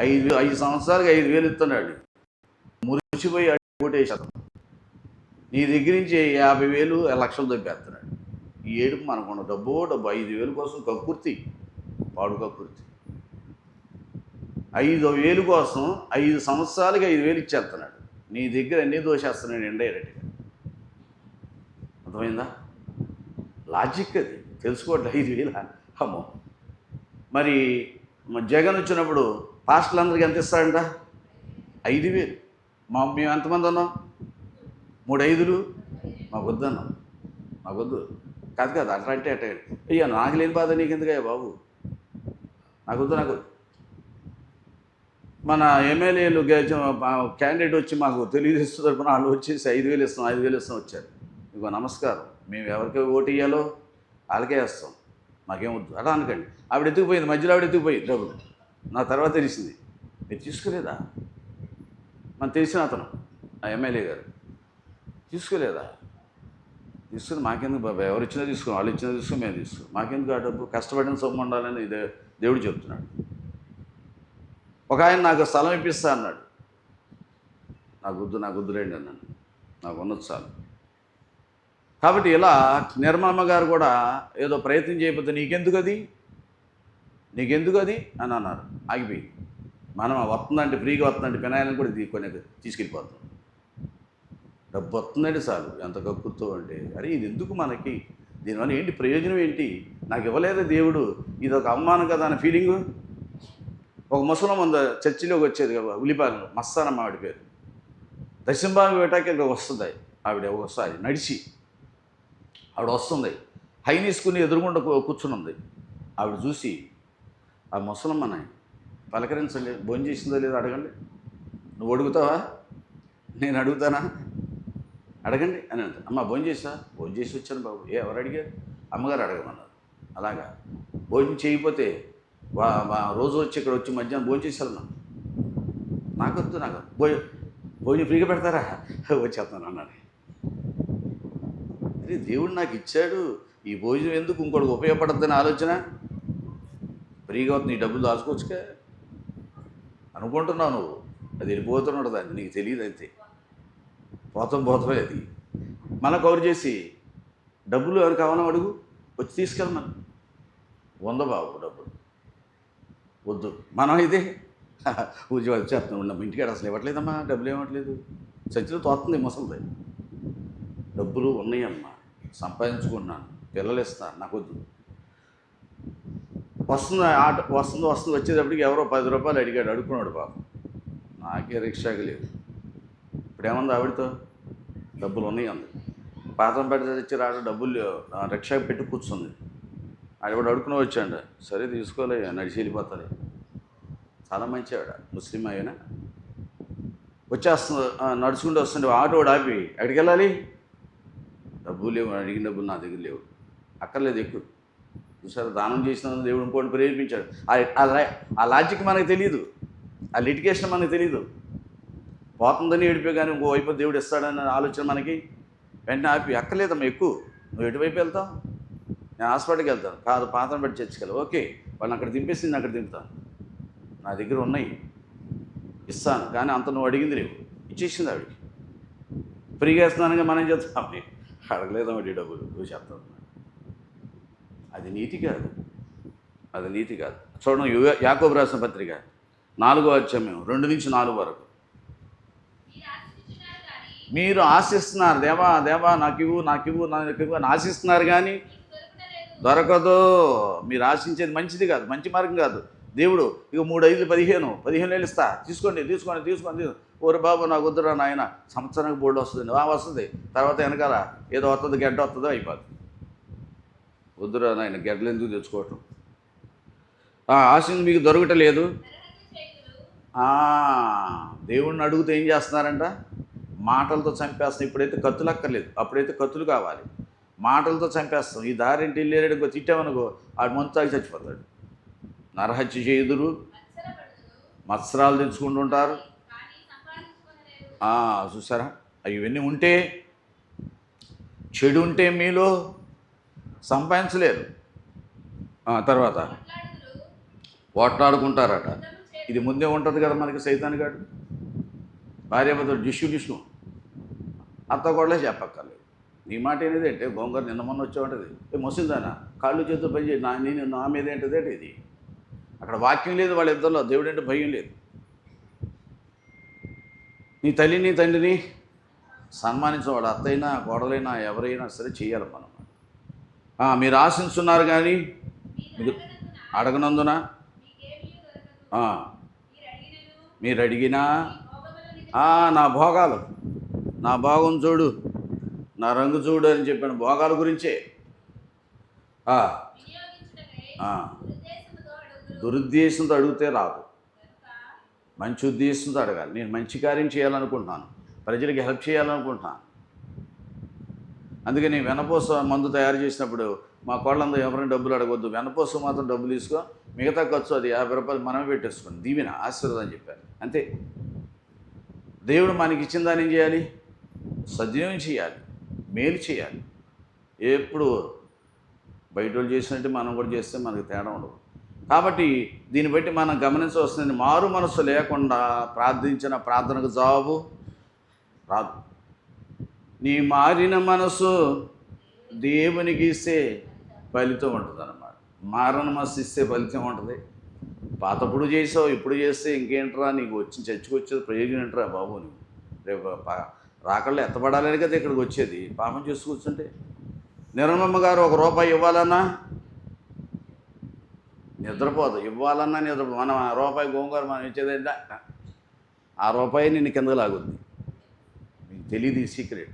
5 సంవత్సరాలకి 5,000 ఇస్తున్నాడు. మురిసిపోయి ఓటేసాడు. నీ దగ్గర నుంచి 50,000 లక్షలు దొబ్బేస్తున్నాడు. ఈ ఏడుపు మనకున్న డబ్బు 5,000 కోసం కక్కుర్తి, పాడు కక్కుర్తి. 5,000 కోసం 5 సంవత్సరాలకి 5,000 ఇచ్చేస్తున్నాడు. నీ దగ్గర అన్నీ దోషేస్తున్నాడు ఇండైరెక్ట్గా. అర్థమైందా? లాజిక్ అది తెలుసుకోవట్లే. 5,000 అమ్మో. మరి జగన్ వచ్చినప్పుడు పాస్టర్లందరికీ ఎంత ఇస్తాడంట? 5,000. మేము ఎంతమంది ఉన్నాం? 3 5లు. మాకు వద్దన్నాం, మాకు వద్దు. కాదు అట్లా అంటే అయ్యా నాకు లేని బాధ నీకు ఎందుకయ్యా బాబు, నాకు వద్దు, నాకు వద్దు. మన ఎమ్మెల్యేలు క్యాండిడేట్ వచ్చి మాకు తెలుగుదేశం తరపున వాళ్ళు వచ్చేసి 5,000 ఇస్తాం 5,000 ఇస్తాం వచ్చారు. ఇదిగో నమస్కారం, మేము ఎవరికి ఓటు ఇయ్యాలో వాళ్ళకే వేస్తాం, మాకేం వద్దు అలా అనకండి. ఆవిడ ఎత్తుకుపోయింది, మధ్యలో ఆవిడ ఎత్తుకుపోయింది డబ్బులు. నా తర్వాత తెలిసింది. మీరు తీసుకోలేదా? మనం తెలిసిన అతను ఆ ఎమ్మెల్యే గారు తీసుకోలేదా? తీసుకుని మాకెందుకు బాబా, ఎవరు ఇచ్చినా తీసుకో, వాళ్ళు ఇచ్చినా తీసుకుని మేము తీసుకో, మాకెందుకు ఆ డబ్బు? కష్టపడిన సొమ్ము ఉండాలని దేవుడు చెప్తున్నాడు. ఒక ఆయన నాకు స్థలం ఇప్పిస్తా అన్నాడు. నాకు వద్దులేండి అన్నాను, నాకు ఉన్నది చాలు. కాబట్టి ఇలా నిర్మలమ్మ గారు కూడా ఏదో ప్రయత్నం చేయకపోతే నీకెందుకు అది అని అన్నారు. ఆగిపోయింది. మనం వస్తుందంటే, ఫ్రీగా వస్తుందంటే పినాయిలను కూడా కొన్ని తీసుకెళ్ళిపోతాం. డబ్బు వస్తుందంటే చాలు, ఎంత కక్కుతో అంటే అరే ఇది ఎందుకు మనకి, దీనివల్ల ఏంటి ప్రయోజనం ఏంటి, నాకు ఇవ్వలేదు దేవుడు, ఇది ఒక అవమానం కదా అనే ఫీలింగు. ఒక ముసలం ఉంది చర్చిలోకి వచ్చేది కదా, ఉల్లిపాయలు మస్తానమ్మ ఆవిడ పేరు. దశంభాగం వేటాకి వస్తుంది ఆవిడ. ఒకసారి నడిచి ఆవిడ వస్తుంది, హైనీసుకుని ఎదురుగుండా కూర్చుని ఉంది. ఆవిడ చూసి ఆ ముసలమ్మని పలకరించండి, భోజనం చేసిందో లేదో అడగండి. నువ్వు అడుగుతావా, నేను అడుగుతానా? అడగండి అని అంటాను. అమ్మ భోజనం చేసి వచ్చాను బాబు. ఎవరు అడిగారు? అమ్మగారు అడగమన్నారు. అలాగా భోజనం చేయకపోతే రోజు వచ్చి ఇక్కడ వచ్చి మధ్యాహ్నం భోజనం చేసి వెళ్తున్నాను. నాకొద్దు, భోజనం ఫ్రీగా పెడతారా? వచ్చేస్తాను అన్నాడు. అరే దేవుడు నాకు ఇచ్చాడు, ఈ భోజనం ఎందుకు ఇంకోటికి ఉపయోగపడద్దని ఆలోచన. ఫ్రీగా అవుతుంది, ఈ డబ్బులు దాచుకోవచ్చుగా అనుకుంటున్నావు నువ్వు. అది వెళ్ళిపోతున్నాడు, దాన్ని నీకు తెలియదు. అయితే పోతమే అది. మన కవర్ చేసి డబ్బులు ఎవరు కావాలో అడుగు, వచ్చి తీసుకెళ్ళమని. బాబు డబ్బులు వద్దు. మనం అయితే ఉద్యోగం చేస్తున్నాం, ఉన్నాం ఇంటికాడ అసలు ఇవ్వట్లేదమ్మా, డబ్బులు ఇవ్వట్లేదు. చర్చిలో తోస్తుంది ముసలిది. డబ్బులు ఉన్నాయమ్మా, సంపాదించుకున్నాను, పిల్లలు ఇస్తాను, నాకు వద్దు. వస్తుంది వచ్చేటప్పటికి ఎవరో 10 రూపాయలు అడిగాడు, అడుక్కున్నాడు పాపం. నాకే రిక్షాకి లేదు. ఇప్పుడేముంది ఆవిడతో? డబ్బులు ఉన్నాయి అంది. పాతం పెడితే తెచ్చి రాడు, డబ్బులు రిక్షాకి పెట్టి కూర్చుంది. ఆవిడ అడుక్కుని వచ్చాడు. సరే తీసుకోలే, నడిచి వెళ్ళిపోతారు. చాలా మంచి ఆవిడ, ముస్లిం అయినా. వచ్చేస్తుంది, నడుచుకుంటూ వస్తుంటే ఆటో ఆపి ఎక్కడికి వెళ్ళాలి? డబ్బులు లేవు, అడిగిన డబ్బులు నా దగ్గర లేవు. అక్కర్లేదు, ఎక్కువ. చూసారా, దానం చేసిన దేవుడు ఇంకోటి ప్రేరేపించాడు. ఆ లాజిక్ మనకు తెలియదు, ఆ లిటికేషన్ మనకు తెలియదు. పోతుందని ఏడిపోయి కానీ ఇంకోవైపు దేవుడు ఇస్తాడని ఆలోచన మనకి. వెంటనే ఆపి అక్కర్లేదమ్మా ఎక్కువ, నువ్వు ఎటువైపు వెళ్తావు? నేను హాస్పిటల్కి వెళ్తాను. కాదు, పాత్రను బట్టి చర్చికెళ్ళి. ఓకే, వాళ్ళని అక్కడ దింపేసి నేను అక్కడ దింపుతాను, నా దగ్గర ఉన్నాయి, ఇస్తాను. కానీ అంత నువ్వు అడిగింది లేవు, ఇచ్చేసింది ఆవిడికి. ఫ్రీగా ఇస్తున్నానుగా మనం చెప్తాం, అడగలేదమ్మా డబ్బులు, నువ్వు చెప్తావు. అది నీతి కాదు. చూడండి, యాకోబు రాసిన పత్రిక 4వ అధ్యాయం 2 నుంచి 4 వరకు. మీరు ఆశిస్తున్నారు, దేవా నాకు ఇవ్వు అని ఆశిస్తున్నారు, కానీ దొరకదు. మీరు ఆశించేది మంచిది కాదు, మంచి మార్గం కాదు. దేవుడు ఇక 3 5 15 ఇస్తా, తీసుకోండి. ఓరు బాబు నాకు వద్దురా నాయన, సంవత్సరానికి బోర్డు వస్తుంది, వస్తుంది. తర్వాత వెనకాల ఏదో వస్తుంది, గడ్డ వస్తుందో అయిపోతుంది. వద్దురా నాయన, గడ్డలు ఎందుకు తెచ్చుకోవటం? ఆశింది మీకు దొరకటలేదు. దేవుణ్ణి అడుగుతూ ఏం చేస్తున్నారంట? మాటలతో చంపేస్తాం. ఇప్పుడైతే కత్తులు అక్కర్లేదు, అప్పుడైతే కత్తులు కావాలి. మాటలతో చంపేస్తాం. ఈ దారింటి వెళ్ళాడు ఇంకో తిట్టామనుకో ఆడు మందు తాగి చచ్చిపోతాడు. నరహత్య చేయుదురు, మత్సరాలు తెచ్చుకుంటుంటారు. చూసారా? ఇవన్నీ ఉంటే, చెడు ఉంటే మీలో సంపాదించలేరు. తర్వాత పోట్లాడుకుంటారట. ఇది ముందే ఉంటుంది కదా మనకి. సైతాన్ గాడు భార్యాభర్తలు డిష్యూ అత్త కూడా చెప్పక్కర్లేదు. నీ మాట అనేది అంటే గోంగూర నిన్న మొన్న వచ్చేవంటది ముసిందానా కాళ్ళు చేతులు పని చేయి నేను నా మీద ఏంటిదేంటి ఇది. అక్కడ వాక్యం లేదు వాళ్ళిద్దరిలో. దేవుడు అంటే భయం లేదు. నీ తల్లిని తండ్రిని సన్మానించేవాడు అత్తైనా కోడలైనా ఎవరైనా సరే చేయాలి మనం. మీరు ఆశిస్తున్నారు కానీ మీరు అడగనందున మీరు అడిగినా నా భోగాలు, నా భోగం చూడు, నా రంగు చూడు అని చెప్పిన భోగాల గురించే. దురుద్దేశంతో అడిగితే రాదు, మంచి ఉద్దేశంతో అడగాలి. నేను మంచి కార్యం చేయాలనుకుంటున్నాను, ప్రజలకి హెల్ప్ చేయాలనుకుంటున్నాను. అందుకని వెనపూస మందు తయారు చేసినప్పుడు మా కోళ్ళందరూ ఎవరైనా డబ్బులు అడగవద్దు, వెనపూస మాత్రం డబ్బులు తీసుకో, మిగతా ఖర్చు అది 50 రూపాయలు మనమే పెట్టేసుకోండి, దీవెన ఆశీర్వాదం అని చెప్పారు. అంతే. దేవుడు మనకి ఇచ్చిన దాన్ని ఏం చేయాలి? సద్వినియోగం చేయాలి, మేలు చేయాలి. ఎప్పుడు బయట వాళ్ళు చేసినట్టు మనం కూడా చేస్తే మనకు తేడా ఉండదు. కాబట్టి దీన్ని బట్టి మనం గమనించవలసింది, మారు మనసు లేకుండా ప్రార్థించిన ప్రార్థనకు జవాబు రాదు. నీ మారిన మనసు దేవునికి ఇస్తే ఫలితం ఉంటుంది అన్నమాట. మారని మనసు ఇస్తే ఫలితం ఉంటుంది. పాతప్పుడు చేసావు, ఇప్పుడు చేస్తే ఇంకేంట్రా నీకు చచ్చుకొచ్చేది ప్రయోజనం ఏంట్రా బాబు. నువ్వు రేపు రాకళ్ళు ఎత్తపడాలని కదా ఇక్కడికి వచ్చేది. పాపం చేసి కూర్చుంటే నిర్మమ్మ గారు ₹1 ఇవ్వాలన్నా నిద్రపోదు, ఇవ్వాలన్నా నిద్రపో. మనం ₹1 గోంగూర మనం ఇచ్చేదంటే ₹1 నిన్ను కిందకు లాగుద్ది. మీకు తెలియదు ఈ సీక్రెట్.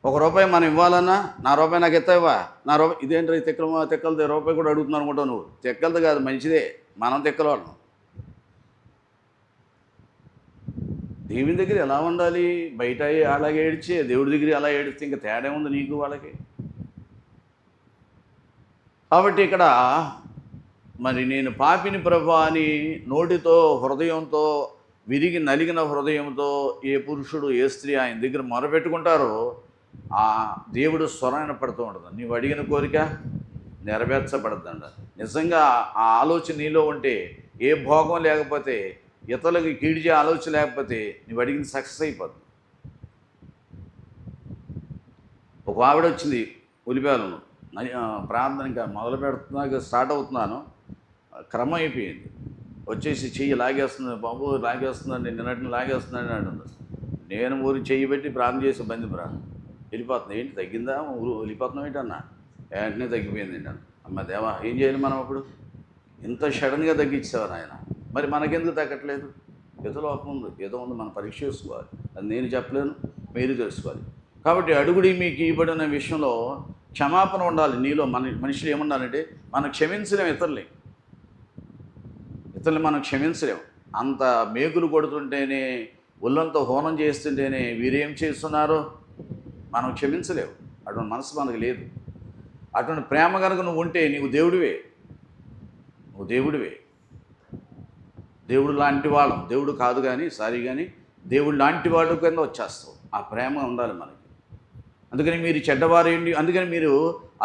₹1 మనం ఇవ్వాలన్నా నా ₹1 నాకు ఎత్తావా, నా ₹1 ఇదేంటి తెక్కలది ₹1 కూడా అడుగుతున్నాను అనుకుంటావు. నువ్వు తెక్కలది కాదు, మంచిదే, మనం తెక్కల వాళ్ళం. దేవుని దగ్గర ఎలా ఉండాలి? బయట అలాగే ఏడ్చే, దేవుడి దగ్గర అలా ఏడిస్తే ఇంకా తేడా ఉంది నీకు వాళ్ళకి. కాబట్టి ఇక్కడ మరి నేను పాపిని ప్రభా అని నోటితో హృదయంతో విరిగి నలిగిన హృదయంతో ఏ పురుషుడు ఏ స్త్రీ ఆయన దగ్గర మొరపెట్టుకుంటారో ఆ దేవుడు స్వరాన్ని పడుతూ ఉంటుంది. నీవు అడిగిన కోరిక నెరవేర్చబడద్దండ. నిజంగా ఆ ఆలోచన నీలో ఉంటే, ఏ భోగం లేకపోతే, ఇతరులకి కీడ్చే ఆలోచన లేకపోతే నువ్వు అడిగింది సక్సెస్ అయిపోతుంది. ఒక ఆవిడ వచ్చింది ఉలిపాలను ప్రార్థన, ఇంకా మొదలు పెడుతున్నా స్టార్ట్ అవుతున్నాను, క్రమం అయిపోయింది. వచ్చేసి చెయ్యి లాగేస్తుంది, బాబు లాగేస్తుందండి, నిన్నటిని లాగేస్తుందని అంటుంది. నేను ఊరి చెయ్యి పెట్టి ప్రార్థన చేసి బంది వెళ్ళిపోతుంది. ఏంటి తగ్గిందా, ఊరు వెళ్ళిపోతున్నాం ఏంటి అన్న. వెంటనే తగ్గిపోయింది అండి. అమ్మ దేవా, ఏం చేయాలి మనం అప్పుడు? ఇంత సడన్గా తగ్గించేవారు ఆయన. మరి మనకెందుకు తగ్గట్లేదు? ఏదో లోపం ఉంది, ఏదో ఉంది, మనం పరీక్ష చేసుకోవాలి. అది నేను చెప్పలేను, మీరు తెలుసుకోవాలి. కాబట్టి అడుగుడి మీకు ఇవ్వబడిన విషయంలో క్షమాపణ ఉండాలి నీలో. మనుషులు ఏముండాలంటే, మనం క్షమించలేము ఇతరుల్ని మనం క్షమించలేము. అంత మేకులు కొడుతుంటేనే, ఒళ్ళంతా హోనం చేస్తుంటేనే వీరేం చేస్తున్నారో మనం క్షమించలేవు. అటువంటి మనసు మనకు లేదు. అటువంటి ప్రేమ కనుక నువ్వు ఉంటే నువ్వు దేవుడివే. దేవుడు లాంటి వాళ్ళం. దేవుడు కాదు కానీ దేవుడు లాంటి వాడు కింద వచ్చేస్తావు. ఆ ప్రేమ ఉండాలి మనకి. అందుకని మీరు చెడ్డవారేయండి. అందుకని మీరు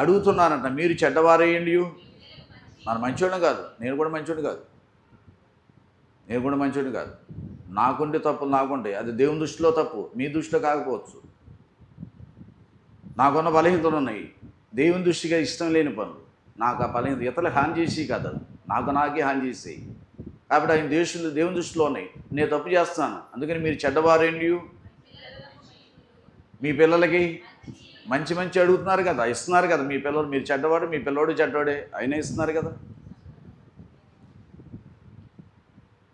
అడుగుతున్నారంట, మీరు చెడ్డవారేయండి. మన మంచోడు కాదు, నేను కూడా మంచోడు కాదు. నాకుంటే తప్పులు నాకుంటాయి. అది దేవుని దృష్టిలో తప్పు, మీ దృష్టిలో కాకపోవచ్చు. నాకున్న బలహీనతలు ఉన్నాయి, దేవుని దృష్టిగా ఇష్టం లేని పనులు. నాకు ఆ బలహీనత ఇతరులకు హాని చేసి కాదు, నాకే హాని చేసేయి. కాబట్టి ఆయన దేవుని దృష్టిలో ఉన్నాయి. నేను తప్పు చేస్తాను, అందుకని మీరు చెడ్డవారేండి. మీ పిల్లలకి మంచి అడుగుతున్నారు కదా, ఇస్తున్నారు కదా. మీ పిల్లలు, మీరు చెడ్డవాడు, మీ పిల్లవాడు చెడ్డవాడే, అయినా ఇస్తున్నారు కదా.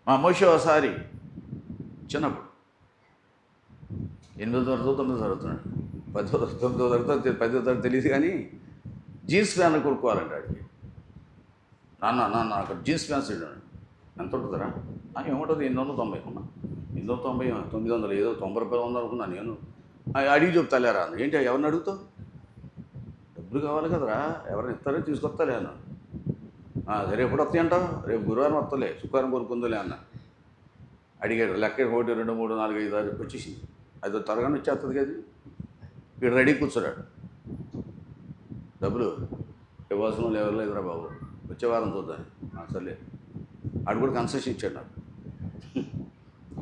మా మోషే ఒకసారి చిన్నప్పుడు 8వ తరగతి 9వ చదువుతున్నాడు, 9వ తరగతి 10వ తరగతి తెలియదు కానీ జీన్స్ ప్యాంట్ కొనుక్కోవాలంటే అడిగి నాన్న అక్కడ జీన్స్ ప్యాంట్స్ ఇవ్వండి. ఎంత ఉంటుందిరా? ఏముంటుంది 890 అమ్మా, 890 900 ఏదో 90 రూపాయలు ఉందనుకున్నాను నేను. అడిగి చెప్తాలేరా అన్న. ఏంటి ఎవరిని అడుగుతావు? డబ్బులు కావాలి కదరా, ఎవరిని ఇస్తారో తీసుకొస్తాలే అన్న. సరే ఎప్పుడు వస్తాయి అంటావు? రేపు గురువారం వస్తలే, శుక్రవారం కొనుక్కుందలే అన్న. అడిగాడు లెక్క 1 2 3 4 5 6 వచ్చేసింది. అది త్వరగానే వచ్చేస్తుంది కదా. వీడు రెడీ కూర్చున్నాడు. డబ్బులు ఇవ్వాల్సిన ఎవరు లేదురా బాబు, వచ్చే వారం చూద్దాం. సర్లే. ఆడు కూడా కన్సెషన్ ఇచ్చాడు నాకు.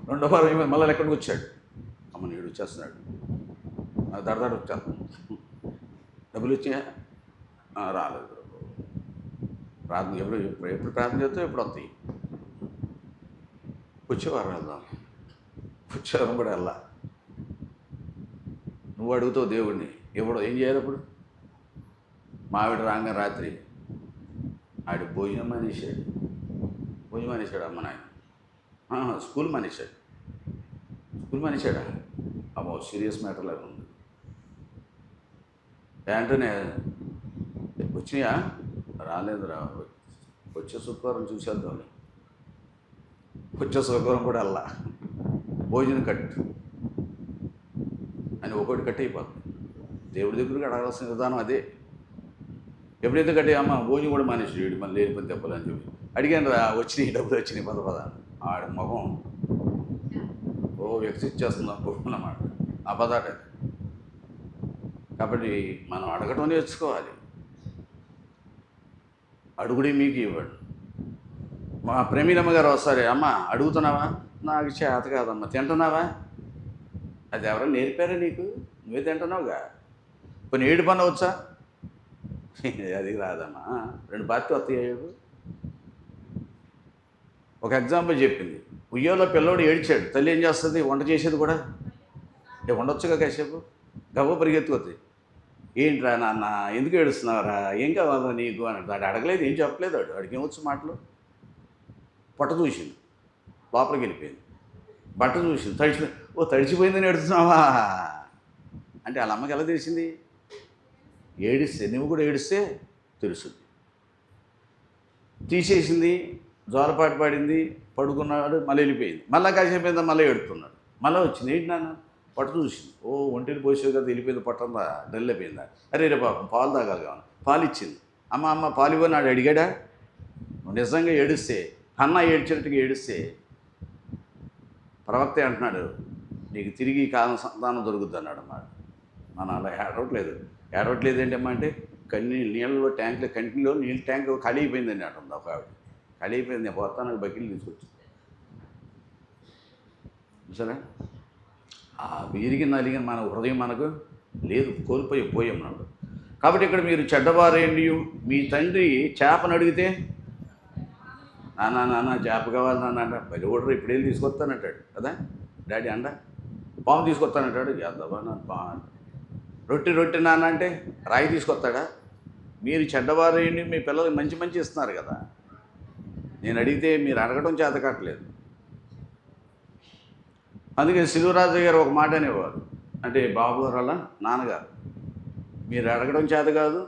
రెండో వారం ఏమైనా మళ్ళీ ఎక్కడికి వచ్చాడు. అమ్మ నీడు వచ్చేస్తున్నాడు, దడదాడు వచ్చేస్తాను. డబ్బులు వచ్చాయా? రాలేదు. ప్రార్థన ఎప్పుడు ప్రార్థన చేస్తావు, ఎప్పుడు వస్తాయి? వచ్చేవారం వెళ్దాం. వచ్చేవారం కూడా వెళ్ళా. నువ్వు అడుగుతావు దేవుడిని, ఎప్పుడు ఏం చేయాలి? అప్పుడు మావిడ రాగా రాత్రి ఆడి భోజనం మానేశాడు. అమ్మ నాయన. స్కూల్ మానేశాడు. అమ్మో సీరియస్ మ్యాటర్ లాగా ఉంది. వెంటనే వచ్చినాయా? రాలేదురా, వచ్చే శుక్రవారం చూసేద్దాం. వచ్చే శుక్రవారం కూడా వెళ్ళా. భోజనం కట్టు అని ఒకటి కట్ అయిపోతుంది. దేవుడి దగ్గరికి అడగాల్సిన విధానం అదే. ఎప్పుడైతే కట్టే అమ్మ భోజనం కూడా మానేసి వీడు మళ్ళీ లేనిపోతే తెప్పాలని చెప్పి అడిగాను. వచ్చినాయి డబ్బులు వచ్చినాయి పద ఆడి మొహం వ్యక్తి ఇచ్చేస్తున్నాం అన్నమాట. ఆ పదాట. కాబట్టి మనం అడగటం నేర్చుకోవాలి. అడుగుడి మీకు ఇవ్వడు. మా ప్రేమిలమ్మ గారు వస్తారు, అమ్మ అడుగుతున్నావా? నాకు చేత కాదమ్మా. తింటున్నావా? అది ఎవరైనా నేర్పారా నీకు? నువ్వే తింటున్నావుగా. కొన్ని ఏడు పని వచ్చా? అది రాదమ్మా. 2 పార్టీ వస్తాయి. ఒక ఎగ్జాంపుల్ చెప్పింది. ఉయ్యోలో పిల్లోడు ఏడ్చాడు. తల్లి ఏం చేస్తుంది? వంట చేసేది కూడా. వండొచ్చుగా కాసేపు. గవ్వ పరిగెత్తుకొద్ది. ఏంట్రా నాన్న ఎందుకు ఏడుస్తున్నావురా, ఏం కావాలా నీకు అని వాడు అడగలేదు, ఏం చెప్పలేదు. వాడికి ఏమొచ్చు మాటలు. పొట్ట చూసింది, లోపలికి వెళ్ళిపోయింది. బట్ట చూసింది, తడిచిపోయిందని ఏడుస్తున్నావా అంటే వాళ్ళ అమ్మకి ఎలా తెలిసింది? ఏడిస్తే, నువ్వు కూడా ఏడిస్తే తెలుస్తుంది. తీసేసింది, జోలపాటు పడింది, పడుకున్నాడు, మళ్ళీ వెళ్ళిపోయింది. మళ్ళీ కాసేపు అయిందా మళ్ళీ ఏడుతున్నాడు. మళ్ళీ వచ్చింది. ఏంటి నాన్న? పట్టు చూసింది. ఒంటిని పోసేది కదా, వెళ్ళిపోయింది. పట్టందా డల్ అయిపోయిందా? అరే రే పాపం పాలు తాగాలి కావాలి. పాలు ఇచ్చింది. అమ్మ పాలు ఇవ్వని నాడు అడిగాడా? నువ్వు నిజంగా ఏడిస్తే, అన్న ఏడ్చినట్టుగా ఏడిస్తే ప్రవక్త అంటున్నాడు నీకు తిరిగి కాలం సంతానం దొరుకుద్ది అన్నాడు అన్నమాట. మనం అలా ఏడవట్లేదు ఏంటమ్మా అంటే నీళ్ళలో ట్యాంకులో కంటిలో నీళ్ళ ట్యాంక్ ఖాళీ అయిపోయిందని అంటుంది ఒక ఆవిడ. ఖాళీ అయిపోయింది, నేను పోతాను బకెట్లు తీసుకొచ్చి. చూసారా? ఆ విరిగి నలిగిన మన హృదయం మనకు లేదు, పోయాం నాడు. కాబట్టి ఇక్కడ మీరు చెడ్డవారేండి, మీ తండ్రి చేపను అడిగితే నాన్న చేప కావాలి నాన్న అంట. బలి కూడా ఇప్పుడు వెళ్ళి తీసుకొస్తానంటాడు కదా. డాడీ అండ పాము తీసుకొస్తానంటాడు. చేద్దామా నాన్న. రొట్టె నాన్న అంటే రాయి తీసుకొస్తాడా? మీరు చెడ్డవారేండి, మీ పిల్లలకి మంచి ఇస్తున్నారు కదా. నేను అడిగితే మీరు అడగడం చేత కావట్లేదు. అందుకే శిలువరాజు గారు ఒక మాట అనేవారు, అంటే బాబు గారు వల్ల నాన్నగారు, మీరు అడగడం చేత కాదు,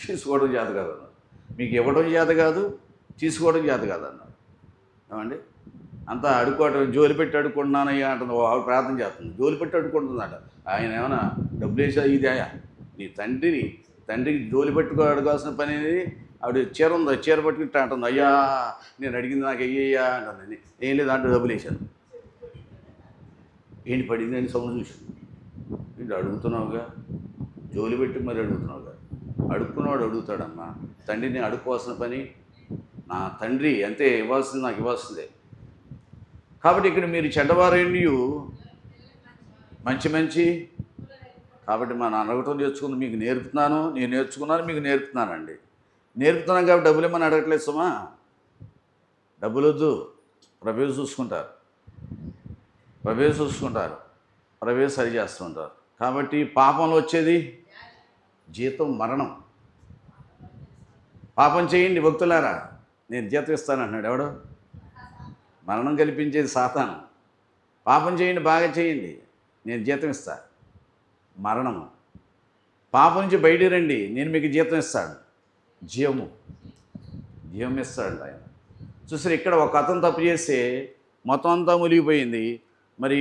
తీసుకోవడం చేత కాదు అన్నారు. మీకు ఇవ్వడం చేత కాదు, తీసుకోవడం చేత కాదు అన్నారు. ఏమండి? అంతా అడుక్కోవటం, జోలి పెట్టి అడుక్కుంటున్నానయ్యా అంటుంది. ఆవిడ ప్రార్థన చేస్తుంది, జోలి పెట్టి అడుక్కుంటుందట. ఆయన ఏమైనా డబ్బులు వేసా? ఇది నీ తండ్రికి జోలి పెట్టుకో అడగాల్సిన పని అనేది. ఆవిడ చీర ఉంది, చీర పట్టుకుంటా అంటుంది. అయ్యా నేను అడిగింది నాకు అయ్యయ్యా అంటుంది. ఏం లేదు అంటే డబ్బులు వేసాను. ఏంటి పడింది అని సౌండ్ చూసింది. ఏంటి అడుగుతున్నావుగా, జోలి పెట్టి మరి అడుగుతున్నావుగా. అడుక్కున్నవాడు అడుగుతాడమ్మా. తండ్రిని అడుక్కోవాల్సిన పని నా తండ్రి అంతే, ఇవ్వాల్సింది నాకు ఇవ్వాల్సిందే. కాబట్టి ఇక్కడ మీరు చెడ్డవారేండి మంచి కాబట్టి మన అడగటం నేర్చుకుంది మీకు నేర్పుతున్నాను, నేను నేర్చుకున్నాను మీకు నేర్పుతున్నానండి. నేర్పుతున్నాను కాబట్టి డబ్బులు ఏమని అడగట్లేదు సుమా. డబ్బులు వద్దు, ప్రభువు చూసుకుంటారు, ప్రభువు సరి చేస్తుంటారు. కాబట్టి పాపంలో వచ్చేది జీతం మరణం. పాపం చేయండి భక్తులారా, నేను జీతం ఇస్తానంటున్నాడు. ఎవడు? మరణం కల్పించేది సాతాను. పాపం చేయండి, బాగా చేయండి, నేను జీతం ఇస్తా. మరణము. పాపం నుంచి బయటికి రండి, నేను మీకు జీతం ఇస్తాను. ఏమిస్తాడు ఆయన. చూసారు, ఇక్కడ ఒక అతను తప్పు చేస్తే మొత్తం అంతా మునిగిపోయింది. మరి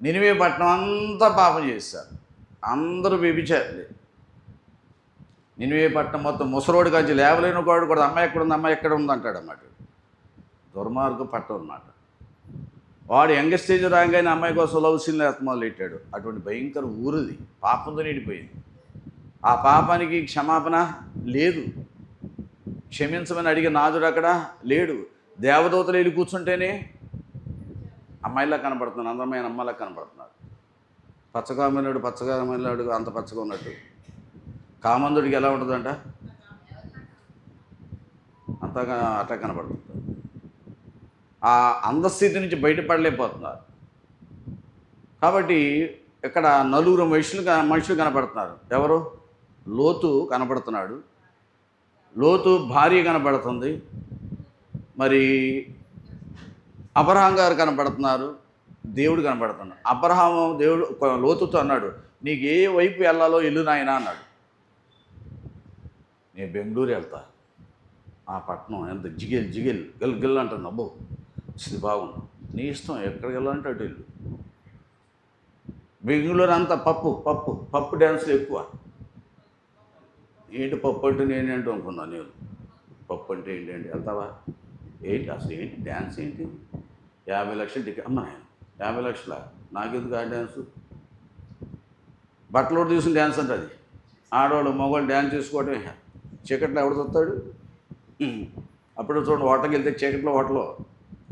నినివే పట్టణం అంతా పాపం చేశారు, అందరూ వ్యభిచారులే. నినివే పట్టణం మొత్తం ముసలోడు కాచి లేవలేని వాడు కూడా అమ్మాయి ఎక్కడ ఉంది, అమ్మాయి ఎక్కడ ఉంది అంటాడు అన్నమాట. దుర్మార్గం పట్టం అన్నమాట. వాడు యంగ్ స్టేజ్ రాగానే అమ్మాయి కోసం లవ్ సీన్లు మొదలెట్టాడు. అటువంటి భయంకర ఊరిది, పాపంతో నిండిపోయింది. ఆ పాపానికి క్షమాపణ లేదు, క్షమించమని అడిగే నాదుడు అక్కడ లేడు. దేవదూతలు వెళ్ళి కూర్చుంటేనే అమ్మాయిలా కనపడుతున్నాడు, అందమైన అమ్మాయిలా కనపడుతున్నాడు. పచ్చగా మళ్ళాడు అంత పచ్చగా ఉన్నట్టు. కామందుడికి ఎలా ఉంటుందంట, అంతగా అట్లా కనపడుతుంది. ఆ అందస్థితి నుంచి బయటపడలేకపోతున్నారు. కాబట్టి ఇక్కడ నలుగురు మనుషులు కనపడుతున్నారు. ఎవరు? లోతు కనపడుతున్నాడు, లోతు భార్య కనపడుతుంది, మరి అబ్రహాం గారు కనపడుతున్నారు, దేవుడు కనపడుతున్నాడు. అబ్రహాము దేవుడు లోతుతో అన్నాడు, నీకు ఏ వైపు వెళ్ళాలో ఇల్లు నాయనా అన్నాడు. నేను బెంగళూరు వెళ్తా, ఆ పట్టణం ఎంత జిగిల్ గల్ అంటుంది. అబ్బో ఇది బాగుంది, నీ ఇష్టం, ఎక్కడికి వెళ్ళాలంటే అటు ఇల్లు. బెంగళూరు అంతా పప్పు డ్యాన్సులు ఎక్కువ. ఏంటి పప్పు అంటే నేనేంటో అనుకున్నాను. నేను పప్పు అంటే ఏంటి వెళ్తావా ఏంటి, అసలు ఏంటి డ్యాన్స్ ఏంటి, 50 లక్షలు టికెట్. అమ్మ 50 లక్షల నాకెందుకు ఆ డ్యాన్సు? బట్టలు తీసుకుని డ్యాన్స్ అంటే అది ఆడవాళ్ళు మగవాళ్ళు డ్యాన్స్ చేసుకోవటమే. చీకట్లో ఎవడు చూస్తాడు? అప్పుడు చూడండి, హోటల్కి వెళ్తే చీకట్లో హోటల్లో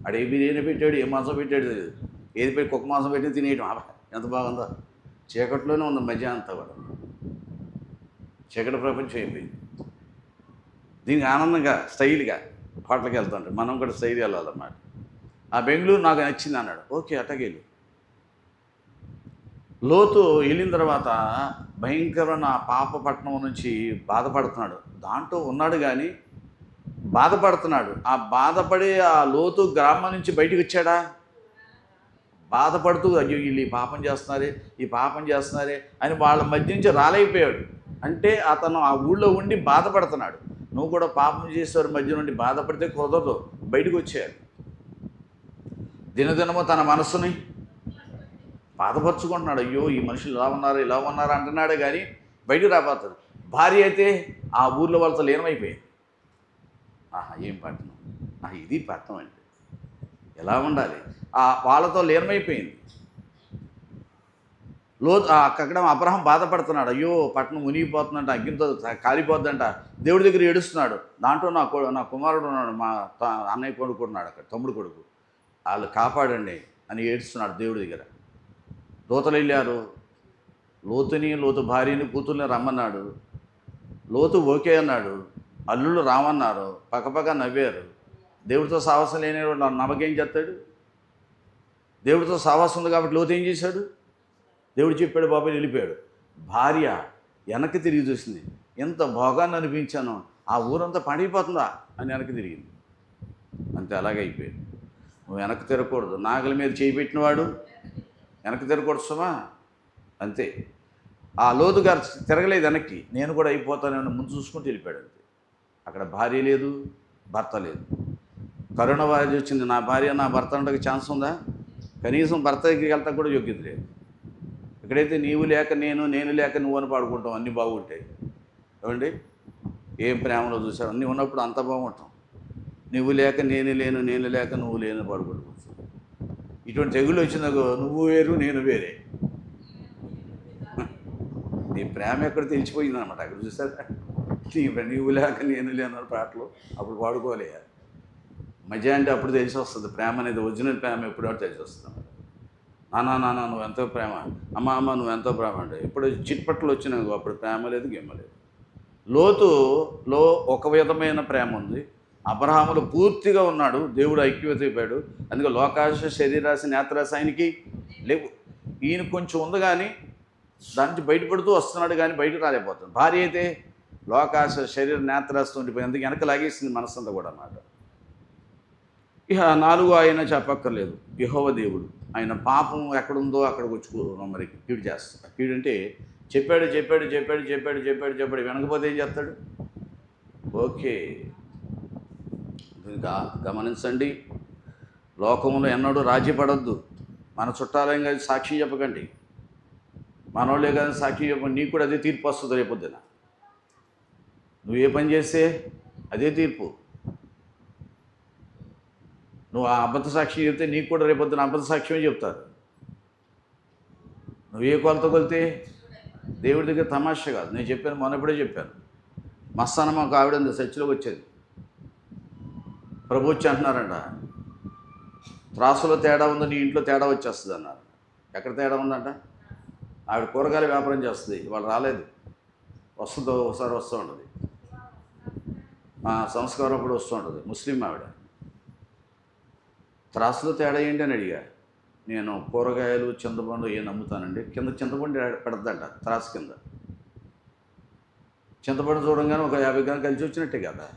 ఆడు ఏ బిర్యానీ పెట్టాడు, ఏ మాంసం పెట్టాడు తెలియదు, ఏది పెట్టి కుక్క మాంసం పెట్టి తినేయటం. ఎంత బాగుందో, చీకట్లోనే ఉంది మధ్య అంతా కూడా. చీకటి ప్రపంచం అయిపోయింది. దీనికి ఆనందంగా స్టైల్గా హోటల్కి వెళ్తుంటాడు. మనం కూడా స్టైల్ వెళ్ళాలన్నమాట. ఆ బెంగళూరు నాకు నచ్చింది అన్నాడు. ఓకే, అట్టకెళ్ళి. లోతు వెళ్ళిన తర్వాత భయంకరమైన పాప పట్టణం నుంచి బాధపడుతున్నాడు. దాంట్లో ఉన్నాడు కానీ బాధపడుతున్నాడు. ఆ బాధపడి ఆ లోతు గ్రామం నుంచి బయటకు వచ్చాడా? బాధపడుతూ అయ్యో వీళ్ళు ఈ పాపం చేస్తున్నారే అని వాళ్ళ మధ్య నుంచి రాలేకపోయాడు. అంటే అతను ఆ ఊళ్ళో ఉండి బాధపడుతున్నాడు. నువ్వు కూడా పాపం చేసేవారి మధ్య నుండి బాధపడితే కుదరదు, బయటకు వచ్చాడు. దినదినము తన మనస్సుని బాధపరుచుకుంటున్నాడు. అయ్యో ఈ మనుషులు ఇలా ఉన్నారు అంటున్నాడే కానీ బయటకు రాబోతాడు. భార్య అయితే ఆ ఊర్లో వాళ్ళతో లీనమైపోయింది. ఏం పట్టణం, ఇది పట్టణం అంటే ఎలా ఉండాలి, వాళ్ళతో లీనమైపోయింది. అక్కడ అబ్రహాం బాధపడుతున్నాడు. అయ్యో పట్టణం మునిగిపోతుందంట, అగ్నితో కాలిపోద్దంట. దేవుడి దగ్గర ఏడుస్తున్నాడు. దాంట్లో నా కుమారుడు ఉన్నాడు, మా అన్నయ్య కొడుకు ఉన్నాడు, అక్కడ తమ్ముడు కొడుకు, వాళ్ళు కాపాడండి అని ఏడుస్తున్నాడు దేవుడి దగ్గర. దూతలు వెళ్ళారు, లోతు భార్యని కూతుర్ని రమ్మన్నాడు. లోతు ఓకే అన్నాడు. అల్లుళ్ళు రామన్నారు, పక్కపక్క నవ్వారు. దేవుడితో సావాసం లేని నమ్మకేం చేస్తాడు? దేవుడితో సావాసం ఉంది కాబట్టి లోతు ఏం చేశాడు? దేవుడు చెప్పాడు, బాబాయ్ వెళ్ళిపోయాడు. భార్య వెనక్కి తిరిగి చూసింది. ఎంత భోగాన్ని అనిపించానో, ఆ ఊరంతా పడిపోతుందా అని వెనక్కి తిరిగింది. అంతే, అలాగే అయిపోయింది. నువ్వు వెనక్కి తిరగకూడదు. నాగలి మీద చేయి పెట్టినవాడు వెనక్కి తిరగకూడదు సుమా. అంతే. ఆ లోతు గారు తిరగలేదు వెనక్కి, నేను కూడా అయిపోతానని ముందు చూసుకుంటూ వెళ్ళిపోయాడు. అంతే. అక్కడ భార్య లేదు, భర్త లేదు. కరోనా వైరస్ వచ్చింది. నా భార్య నా భర్త ఉండడానికి ఛాన్స్ ఉందా? కనీసం భర్త దగ్గరికి వెళ్తా కూడా యోగ్యత లేదు. ఇక్కడైతే నీవు లేక నేను లేక నువ్వు అని పాడుకుంటాం, అన్నీ బాగుంటాయి. ఏమండి, ఏం ప్రేమలో చూసావు, అన్నీ ఉన్నప్పుడు అంత బాగుంటాం. నువ్వు లేక నేను లేక నువ్వు లేని పాడుకుంటూ. ఇటువంటి తెగుళ్ళు వచ్చిందనుకో, నువ్వు వేరు నేను వేరే. నీ ప్రేమ ఎక్కడ తెలిసిపోయింది అనమాట. అక్కడ చూసారా, నీవు లేక నేను లేని పాటలు అప్పుడు పాడుకోలే. మధ్య అంటే అప్పుడు తెలిసి వస్తుంది ప్రేమ అనేది, ఒరిజినల్ ప్రేమ ఎప్పుడో తెలిసి వస్తుంది. నాన్న నువ్వు ఎంతో ప్రేమ, అమ్మ నువ్వు ఎంతో ప్రేమ అంటే ఇప్పుడు చిట్పట్లు వచ్చినావు, అప్పుడు ప్రేమ లేదు, గిమ్మ లేదు. లోతులో ఒక విధమైన ప్రేమ ఉంది. అబ్రహాములో పూర్తిగా ఉన్నాడు, దేవుడు ఐక్యత అయిపోయాడు. అందుకే లోకాశ శరీరాశ నేత్రాశ ఆయనకి లేవు. ఈయన కొంచెం ఉంది కానీ దాని నుంచి బయటపడుతూ వస్తున్నాడు కానీ బయటకు రాలేకపోతుంది. భార్య అయితే లోకాశ శరీర నేత్రాశ ఉండిపోయి అందుకు వెనక లాగేసింది మనస్సంతా కూడా అన్నమాట. ఇక 4 ఆయన చెప్పక్కర్లేదు, యెహోవా దేవుడు. ఆయన పాపం ఎక్కడుందో అక్కడికి వచ్చుకోవడం. మరి కీడు చేస్తాడు. కీడు అంటే చెప్పాడు వెనకపోతే ఏం చేస్తాడు? ఓకే, గమనించండి, లోకంలో ఎన్నడూ రాజీ పడద్దు. మన చుట్టాలేం కాదు సాక్షి చెప్పకండి, మనోళ్ళే కానీ సాక్షి చెప్పండి. నీకు కూడా అదే తీర్పు వస్తుంది రేపొద్దున. నువ్వు ఏ పని చేస్తే అదే తీర్పు. నువ్వు ఆ అబద్ధ సాక్షి చెప్తే నీకు కూడా రేపొద్దున అబద్ధ సాక్ష్యమే చెప్తారు. నువ్వు ఏ కొలత కొలితే దేవుడి దగ్గర తమాషా కాదు. నేను చెప్పాను, మొన్నప్పుడే చెప్పాను. మస్తాన మాకు ఆవిడ ఉంది, చర్చిలోకి వచ్చేది. ప్రభు వచ్చి అంటున్నారంట, త్రాసులో తేడా ఉంది, నీ ఇంట్లో తేడా వచ్చేస్తుంది అన్నారు. ఎక్కడ తేడా ఉందంట? ఆవిడ కూరగాయల వ్యాపారం చేస్తుంది, వాళ్ళు రాలేదు. వస్తుందో ఒకసారి వస్తూ ఉంటుంది, సంస్కారం అప్పుడు వస్తూ ఉంటుంది. ముస్లిం ఆవిడ. త్రాసులో తేడా ఏంటి అని అడిగా. నేను కూరగాయలు చింతపండు ఏం నమ్ముతానండి. కింద చింతపండు పెడద్దంట త్రాసు కింద. చింతపండు చూడంగానే ఒక 50 గ్రాములు కలిసి వచ్చినట్టే కదా.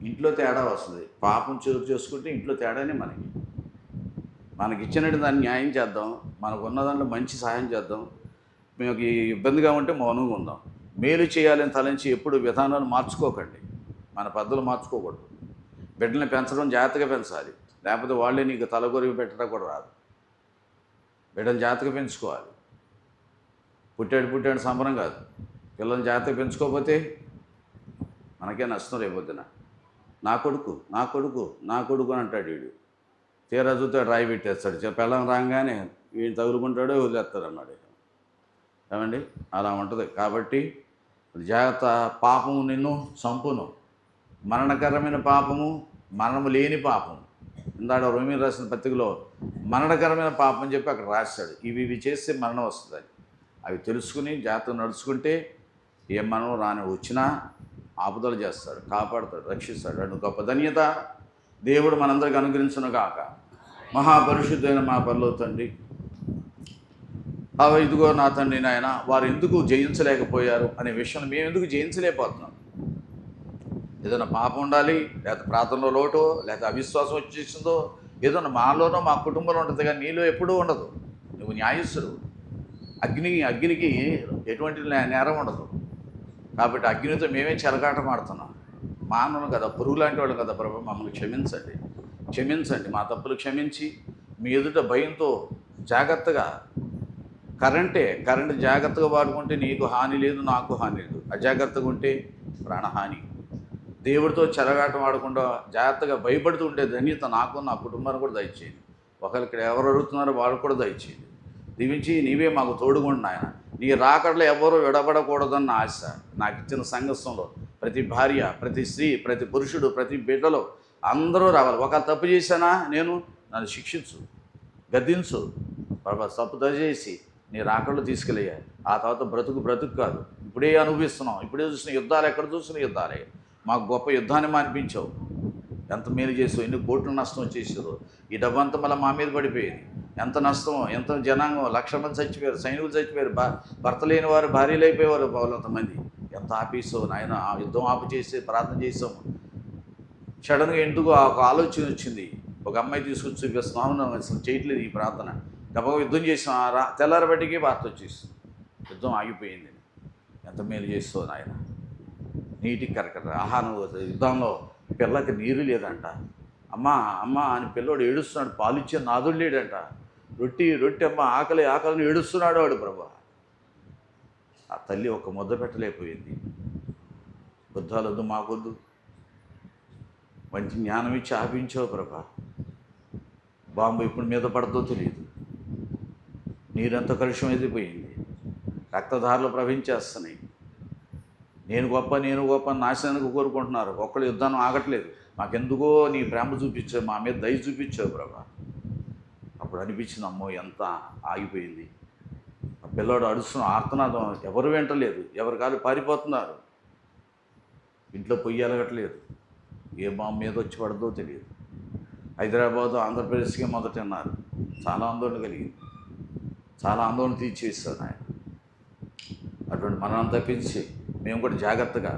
ఇంట్లో తేడా వస్తుంది. పాపం చేసుకుంటే ఇంట్లో తేడానే మనకి ఇచ్చినట్టు దాన్ని న్యాయం చేద్దాం. మనకు ఉన్న దాంట్లో మంచి సహాయం చేద్దాం. మీకు ఇబ్బందిగా ఉంటే మౌనంగా ఉందాం. మేలు చేయాలని తలంచి ఎప్పుడు విధానాలు మార్చుకోకండి. మన పద్ధతులు మార్చుకోకూడదు. బిడ్డల్ని పెంచడం జాగ్రత్తగా పెంచాలి, లేకపోతే వాళ్ళే నీకు తలగొరివి పెట్టడం కూడా రాదు. బిడ్డలు జాగ్రత్తగా పెంచుకోవాలి. పుట్టాడు సంబరం కాదు. పిల్లల్ని జాగ్రత్తగా పెంచుకోకపోతే మనకే నష్టం రేపొద్దున. నా కొడుకు అని అంటాడు వీడు. తీరా చూస్తే రాయి పెట్టేస్తాడు. పిల్లం రాగానే వీడిని తగులుకుంటాడో వదిలేస్తాడు అన్నాడు. ఏమండి, అలా ఉంటుంది. కాబట్టి జాగ్రత్త. పాపము నిన్ను చంపును, మరణకరమైన పాపము, మరణము లేని పాపము. ఇందాడ రోమీయులకు రాసిన పత్రికలో మరణకరమైన పాపం అని చెప్పి అక్కడ రాశాడు. ఇవి చేస్తే మరణం వస్తుంది. అవి తెలుసుకుని జాగ్రత్తగా నడుచుకుంటే ఏ మరణం రాని వచ్చినా ఆపుదలు చేస్తాడు, కాపాడుతాడు, రక్షిస్తాడు. అటు గొప్ప ధన్యత దేవుడు మనందరికీ అనుగ్రహించును గాక. మహాపరిశుద్ధైన మా పరలోక తండ్రి, ఇదిగో నా తండ్రి నాయన, వారు ఎందుకు జయించలేకపోయారు అనే విషయం మేము ఎందుకు జయించలేకపోతున్నాం? ఏదైనా పాపం ఉండాలి, లేకపోతే ప్రార్థనలో లోటో, లేకపోతే అవిశ్వాసం వచ్చేసిందో, ఏదైనా మాలోనో మా కుటుంబంలో ఉంటుంది, కానీ నీలో ఎప్పుడూ ఉండదు. నువ్వు న్యాయస్థుడు. అగ్నికి ఎటువంటి నేరం ఉండదు. కాబట్టి అగ్నితో మేమే చెలగాటం ఆడుతున్నాం. మానవులు కదా, పురుగు లాంటి వాళ్ళు కదా. ప్రభు మమ్మల్ని క్షమించండి, మా తప్పులు క్షమించి మీ ఎదుట భయంతో జాగ్రత్తగా. కరెంటు జాగ్రత్తగా వాడుకుంటే నీకు హాని లేదు, నాకు హాని లేదు. అజాగ్రత్తగా ఉంటే ప్రాణహాని. దేవుడితో చెలగాటం ఆడకుండా జాగ్రత్తగా భయపడుతూ ఉండే ధన్యత నాకు, నా కుటుంబాన్ని కూడా దయచేయండి. ఒకరు ఇక్కడ ఎవరు అడుగుతున్నారో వాళ్ళు కూడా దయచేయండి. దీవించి నీవే మాకు తోడుగుండి ఆయన. నీ రాకడలో ఎవరు విడబడకూడదన్న ఆశ నాకు ఇచ్చిన సంఘస్థంలో ప్రతి భార్య, ప్రతి స్త్రీ, ప్రతి పురుషుడు, ప్రతి బిడ్డలో అందరూ రావాలి. ఒక తప్పు చేశానా నన్ను శిక్షించు, గద్దించు ప్రభా, తప్పు దయచేసి నీ రాకడలో తీసుకెళ్ళాలి. ఆ తర్వాత బ్రతుకు కాదు. ఇప్పుడే అనుభవిస్తున్నాం, ఇప్పుడే చూసిన యుద్ధాలు, ఎక్కడ చూసిన యుద్ధాలే. మాకు గొప్ప యుద్ధాన్ని మానిపించావు. ఎంత మేలు చేసావు, ఎన్ని కోట్ల నష్టం వచ్చేసారు. ఈ డబ్బంతా మళ్ళీ మా మీద పడిపోయేది. ఎంత నష్టమో, ఎంత జనాంగం, 1,00,000 మంది చచ్చిపోయారు, సైనికులు చచ్చిపోయారు, భర్త లేని వారు భార్యలు అయిపోయేవారు వాళ్ళంతమంది. ఎంత ఆపేసావు నాయన. ఆ యుద్ధం ఆపు చేసి ప్రార్థన చేసాము. సడన్గా ఎందుకు ఒక ఆలోచన వచ్చింది. ఒక అమ్మాయి తీసుకొచ్చి చూపిస్తున్నాము, అసలు చేయట్లేదు ఈ ప్రార్థన. గబగబా యుద్ధం చేసాం. తెల్లారబట్టికి వార్త వచ్చేసి యుద్ధం ఆగిపోయింది. ఎంత మేలు చేస్తావు నాయన. నీటికి కరకర ఆహారం. యుద్ధంలో పిల్లకి నీరు లేదంట. అమ్మ అని పిల్లోడు ఏడుస్తున్నాడు. పాలు ఇచ్చే నాదుడు లేడంట. రొట్టి అమ్మ ఆకలిని ఏడుస్తున్నాడు వాడు. ప్రభా, ఆ తల్లి ఒక ముద్ద పెట్టలేకపోయింది. బుద్ధాలొద్దు, మాకొద్దు, మంచి జ్ఞానం ఇచ్చి ఆపించావు ప్రభా. బాంబు ఇప్పుడు మీద పడదో తెలియదు. నీరంతా కలుషం ఎదిగిపోయింది. రక్తధారలు ప్రవహించేస్తున్నాయి. నేను గొప్ప నాశనానికి కోరుకుంటున్నారు. ఒక్కళ్ళు యుద్ధాన్ని ఆగట్లేదు. మాకెందుకో నీ ప్రేమ చూపించావు, మా మీద దయ చూపించావు ప్రభా. అప్పుడు అనిపించింది, అమ్మో ఎంత ఆగిపోయింది. ఆ పిల్లాడు అడుస్తున్న ఆర్తనాదం ఎవరు వెంటలేదు. ఎవరి కాదు పారిపోతున్నారు. ఇంట్లో పొయ్యి ఎలగట్లేదు. ఏ బాంబు మీద వచ్చి పడదో తెలియదు. హైదరాబాదు, ఆంధ్రప్రదేశ్కే మొదట అన్నారు. చాలా ఆందోళన కలిగింది. చాలా ఆందోళన తీర్చేస్తారు ఆయన. అటువంటి మనం తప్పించి మేము కూడా జాగ్రత్తగా,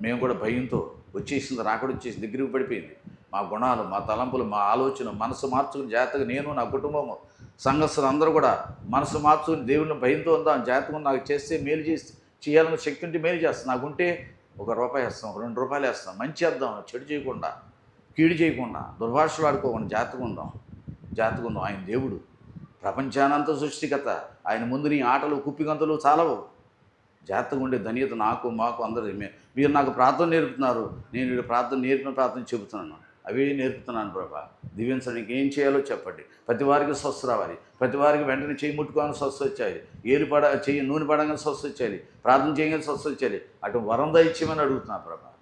మేము కూడా భయంతో వచ్చేసింది, రాకడ వచ్చేసి దగ్గరికి పడిపోయింది. మా గుణాలు, మా తలంపులు, మా ఆలోచన, మనసు మార్చుకుని జాగ్రత్తగా నేను, నా కుటుంబము, సంఘస్థులు అందరూ కూడా మనసు మార్చుకుని దేవుని భయంతో ఉందాం. జాగ్రత్తగా నాకు చేస్తే మేలు చేయాలని శక్తి ఉంటే మేలు చేస్తాను. నాకుంటే ఒక రూపాయి వేస్తాం, ఒక 2 రూపాయలు వేస్తాం, మంచి చేద్దాం, చెడు చేయకుండా, కీడు చేయకుండా, దుర్భాషలు ఆడుకోకుండా జాగ్రత్తగా ఉందాం. జాగ్రత్తగా ఉందాం. ఆయన దేవుడు, ప్రపంచానంత సృష్టికర్త. ఆయన ముందు నీ ఆటలు కుప్పిగంతులు చాలవు. జాగ్రత్తగా ఉండే ధన్యత నాకు మాకు అందరి. మీరు నాకు ప్రార్థన నేర్పుతున్నారు, నేను ఇక్కడ నేర్పిన ప్రార్థన చెబుతున్నాను, అవే నేర్పుతున్నాను. ప్రభా దీవించడానికి ఏం చేయాలో చెప్పండి. ప్రతి వారికి స్వస్థ రావాలి, ప్రతి వారికి వెంటనే చేయి ముట్టుకోవాలని స్వస్థ వచ్చాయి, చెయ్యి నూనె పడగానే స్వస్థ వచ్చేయాలి, ప్రార్థన చేయగానే స్వస్థ వచ్చేయాలి. అటు వరం దయచేయమని అడుగుతున్నాను ప్రభా.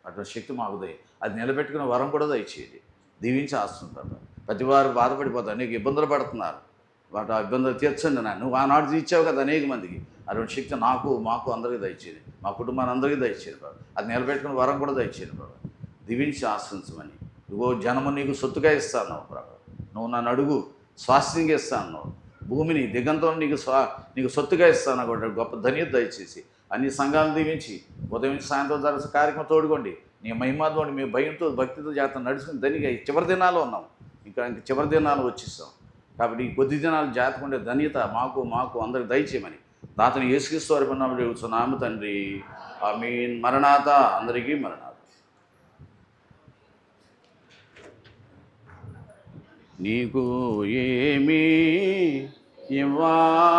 అటు శక్తి మాకు దయ, అది నిలబెట్టుకునే వరం కూడా దయచేయాలి. దీవించి ఆస్తుంది ప్రభా. ప్రతి వారు బాధపడిపోతారు, అనేక ఇబ్బందులు పడుతున్నారు, వాటి ఆ ఇబ్బందులు తీర్చండి. నువ్వు ఆనాడు తీర్చావు కదా అనేక మందికి. అటువంటి శక్తి నాకు మాకు అందరికీ దయచేది, మా కుటుంబాన్ని అందరికీ దయచేది బాబు. అది నిలబెట్టుకుని వరం కూడా దయచేది బాబు. దీవించి ఆశ్రయించమని. ఇదిగో జనము నీకు సొత్తుగా ఇస్తాను ప్రభు, నువ్వు నన్ను అడుగు స్వాస్థ్యంగా ఇస్తాను, భూమిని దిగంతం నీకు సొత్తుగా ఇస్తాను కూడా గొప్ప ధన్యత దయచేసి అన్ని సంఘాలను దీవించి ఉదయం సాయంత్రం జరగ కార్యక్రమం తోడుకోండి. నీ మహిమాతోటి మీ భయంతో భక్తితో జాగ్రత్త నడుచుకుని ధనిగా చివరి దినాలు ఉన్నాం, ఇంకా చివరి దినాలు వచ్చిస్తాం. కాబట్టి ఈ కొద్ది దినాలు జాగ్రత్తగా ఉండే ధన్యత మాకు అందరికి దయచేయమని దాతని యేసుక్రీస్తు వారి నామమున అడుగుతున్నాము తండ్రి, ఆమేన్. మరణాత, అందరికీ మరణాత. నీకు ఏమీ ఇవ్వాలని